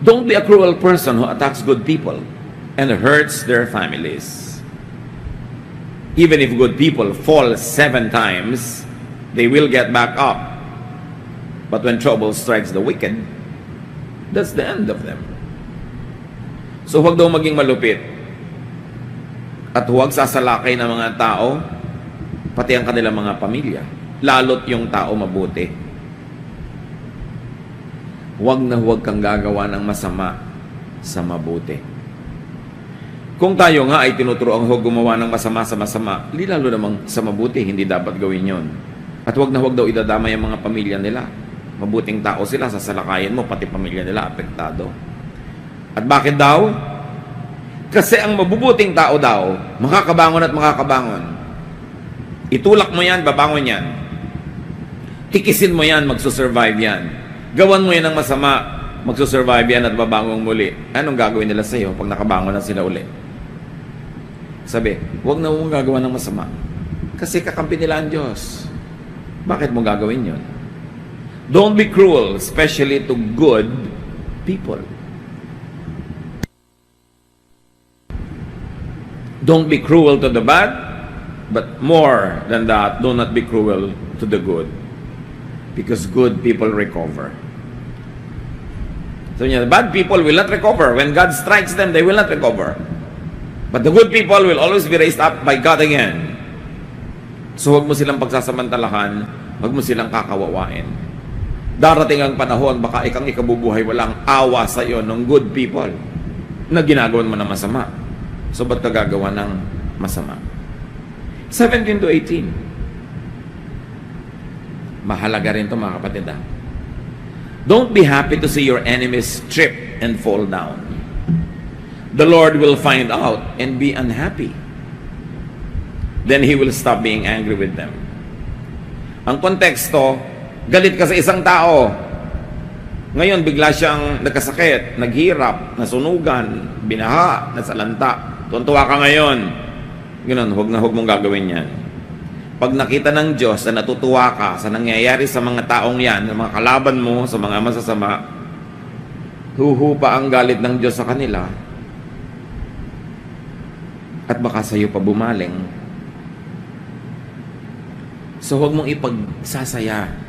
Don't be a cruel person who attacks good people and hurts their families. Even if good people fall 7 times, they will get back up. But when trouble strikes the wicked, that's the end of them. So huwag daw maging malupit. At huwag sasalakay ng mga tao, pati ang kanilang mga pamilya. Lalo't yung tao mabuti. Huwag na huwag kang gagawa ng masama sa mabuti. Kung tayo nga ay tinuturoang huwag gumawa ng masama sa masama, di lalo namang sa mabuti, hindi dapat gawin yon. At huwag na huwag daw idadamay ang mga pamilya nila. Mabuting tao sila, sasalakayin mo, pati pamilya nila apektado. At bakit daw? Kasi ang mabubuting tao daw, makakabangon at makakabangon. Itulak mo yan, babangon yan. Tikisin mo yan, magsusurvive yan. Gawan mo yan ng masama, magsusurvive yan at babangong muli. Anong gagawin nila sa iyo pag nakabangon na sila uli? Sabi, huwag na mong gagawa ng masama. Kasi kakampi nila ang Diyos. Bakit mo gagawin yon? Don't be cruel, especially to good people. Don't be cruel to the bad, but more than that, do not be cruel to the good. Because good people recover. So the bad people will not recover. When God strikes them, they will not recover. But the good people will always be raised up by God again. So huwag mo silang pagsasamantalahan, huwag mo silang kakawawain. Darating ang panahon, baka ikang ikabubuhay, walang awa sa iyo ng good people na ginagawan mo ng masama. So ba't ka gagawa ng masama? 17-18. Mahalaga rin ito mga kapatid. Don't be happy to see your enemies trip and fall down. The Lord will find out and be unhappy. Then He will stop being angry with them. Ang konteksto, galit ka sa isang tao. Ngayon, bigla siyang nagkasakit, naghirap, nasunugan, binaha, nasalanta. Tuntua ka ngayon. Ganun, huwag mong gagawin yan. Pag nakita ng Diyos na natutuwa ka sa nangyayari sa mga taong yan, sa mga kalaban mo, sa mga masasama, huhupa ang galit ng Diyos sa kanila at baka sa'yo pa bumaling. So huwag mong ipagsasaya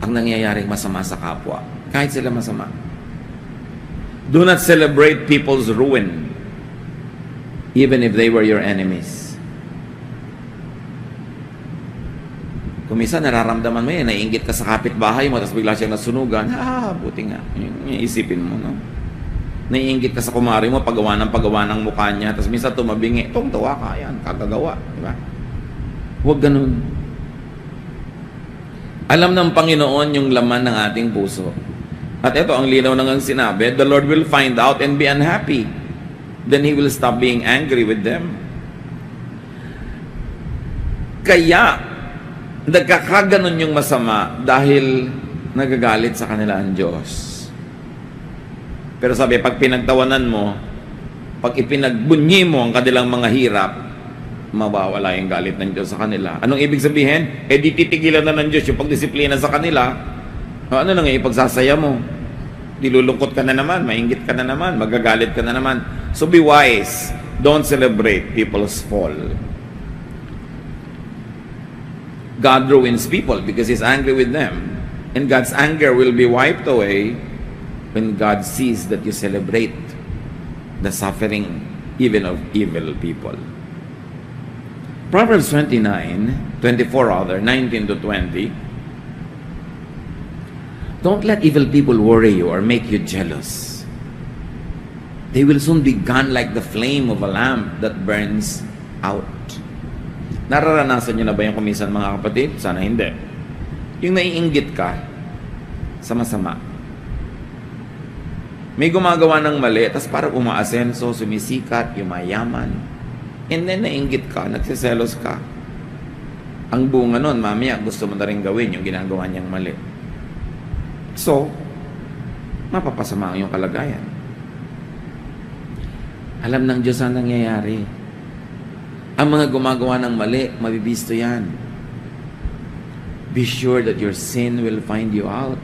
ang nangyayaring masama sa kapwa, kahit sila masama. Do not celebrate people's ruin, even if they were your enemies. Kung minsan nararamdaman mo yan, naiinggit ka sa kapitbahay mo, tapos bigla siyang nasunugan, buti nga. Yung isipin mo, no? Naiinggit ka sa kumari mo, paggawa ng mukha niya, tapos minsan tumabingi, tawa ka, yan, kagagawa, di ba? Huwag ganun. Alam ng Panginoon yung laman ng ating puso. At ito, ang linaw nang sinabi, the Lord will find out and be unhappy. Then He will stop being angry with them. Kaya, nagkakaganon yung masama dahil nagagalit sa kanila ang Diyos. Pero sabi, pag pinagtawanan mo, pag ipinagbunyi mo ang kanilang mga hirap, mawawala yung galit ng Diyos sa kanila. Anong ibig sabihin? Di titigilan na ng Diyos yung pagdisiplina sa kanila. Ano nang ipagsasaya mo? Dilulungkot ka na naman, mainggit ka na naman, magagalit ka na naman. So be wise. Don't celebrate people's fall. God ruins people because He's angry with them. And God's anger will be wiped away when God sees that you celebrate the suffering even of evil people. Proverbs 19 to 20. Don't let evil people worry you or make you jealous. They will soon be gone like the flame of a lamp that burns out. Nararanasan nyo na ba yung kumisan, mga kapatid? Sana hindi. Yung naiinggit ka sa masama. May gumagawa ng mali, tas parang umaasenso, sumisikat, yumayaman. And then nainggit ka, nagsiselos ka. Ang bunga nun, mamaya gusto mo na rin gawin yung ginagawa niyang mali. So, mapapasama ang iyong kalagayan. Alam ng Diyos ang nangyayari. Ang mga gumagawa ng mali, mabibisto yan. Be sure that your sin will find you out.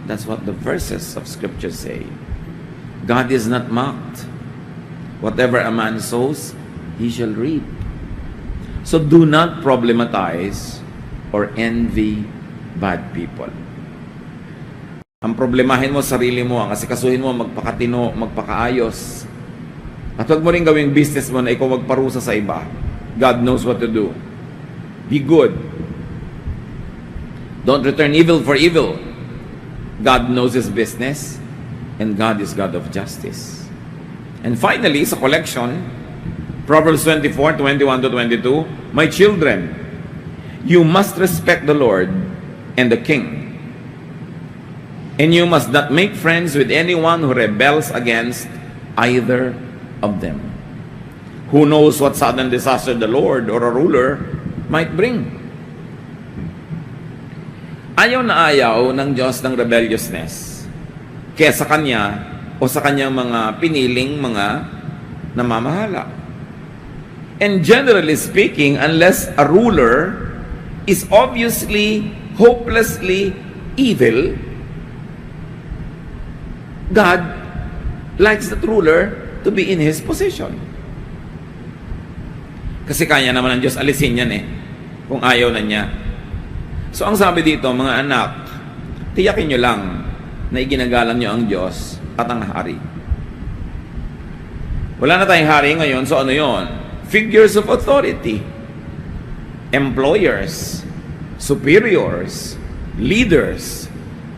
That's what the verses of Scripture say. God is not mocked. Whatever a man sows, he shall reap. So do not problematize or envy bad people. Ang problemahin mo sarili mo, ang asikasuhin mo, magpakatino, magpakaayos. At huwag mo rin gawing business mo na ikaw magparusa sa iba. God knows what to do. Be good. Don't return evil for evil. God knows His business, and God is God of justice. And finally, sa collection, Proverbs 24:21 to 22, my children, you must respect the Lord and the King. And you must not make friends with anyone who rebels against either of them. Who knows what sudden disaster the Lord or a ruler might bring? Ayaw na ayaw ng Diyos ng rebelliousness kaya sa Kanya o sa Kanyang mga piniling mga namamahala. And generally speaking, unless a ruler is obviously, hopelessly evil, God likes that ruler to be in his position. Kasi kaya naman ng Diyos alisin yan kung ayaw na niya. So ang sabi dito, mga anak, tiyakin nyo lang na iginagalang nyo ang Diyos at ang hari. Wala na tayong hari ngayon, so ano yon? Figures of authority, employers, superiors, leaders.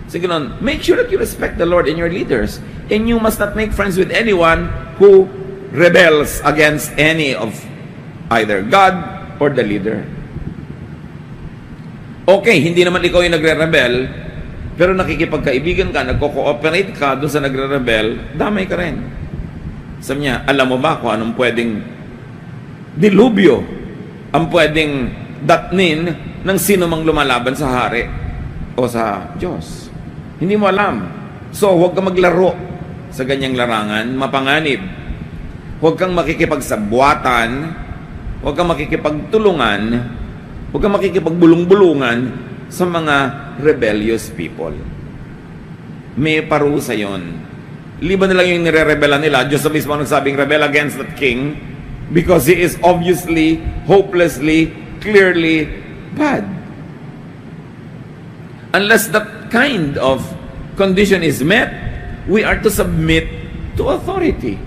So ganun, make sure that you respect the Lord and your leaders. And you must not make friends with anyone who rebels against any of either God or the leader. Okay, hindi naman ikaw yung nagre-rebel, pero nakikipagkaibigan ka, nagko-cooperate ka doon sa nagre-rebel, damay ka rin. Sabi niya, alam mo ba kung anong pwedeng dilubyo ang pwedeng datnin ng sino mang lumalaban sa hari o sa Diyos? Hindi mo alam. So, huwag kang maglaro sa ganyang larangan, mapanganib. Huwag kang makikipagsabwatan, huwag kang makikipagtulungan, huwag kang makikipagbulong-bulungan sa mga rebellious people. May parusa yon. Liban na lang yung nire-rebella nila. Diyos na mismo nagsabing, rebel against that king because he is obviously, hopelessly, clearly bad. Unless that kind of condition is met, we are to submit to authority.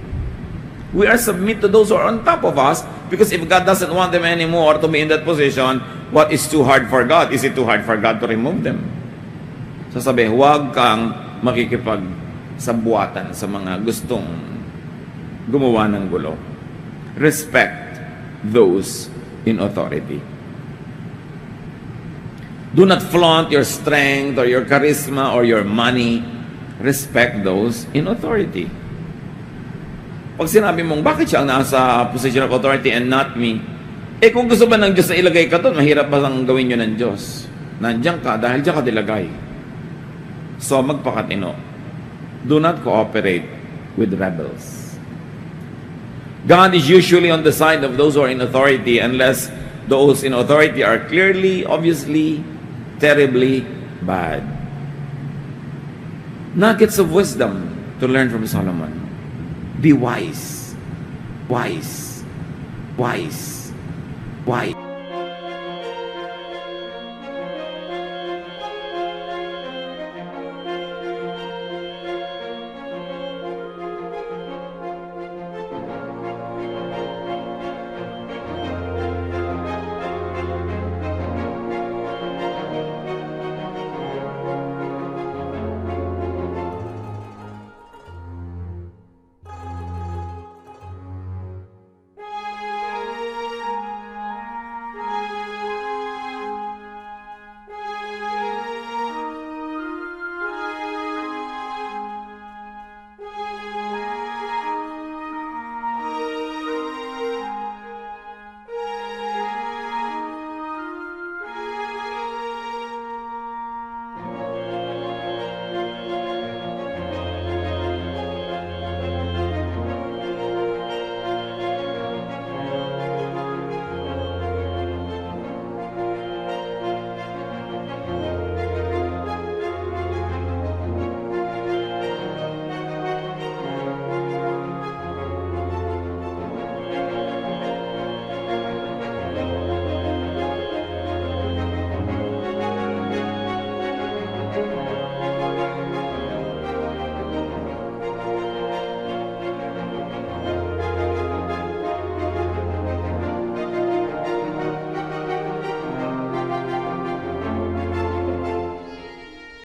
We are submit to those who are on top of us, because if God doesn't want them anymore to be in that position, what is too hard for God? Is it too hard for God to remove them? Sasabi, huwag kang makikipagsabuatan sa mga gustong gumawa ng gulo. Respect those in authority. Do not flaunt your strength or your charisma or your money. Respect those in authority. Pag sinabi mong, bakit siya ang nasa position of authority and not me? Eh kung gusto ba ng Diyos na ilagay ka doon, mahirap ba lang gawin yun ng Diyos? Nandiyan ka dahil diyan ka dilagay. So magpakatino. Do not cooperate with rebels. God is usually on the side of those who are in authority unless those in authority are clearly, obviously, terribly bad. Nuggets of wisdom to learn from Solomon. Be wise. Wise. Wise. Wise.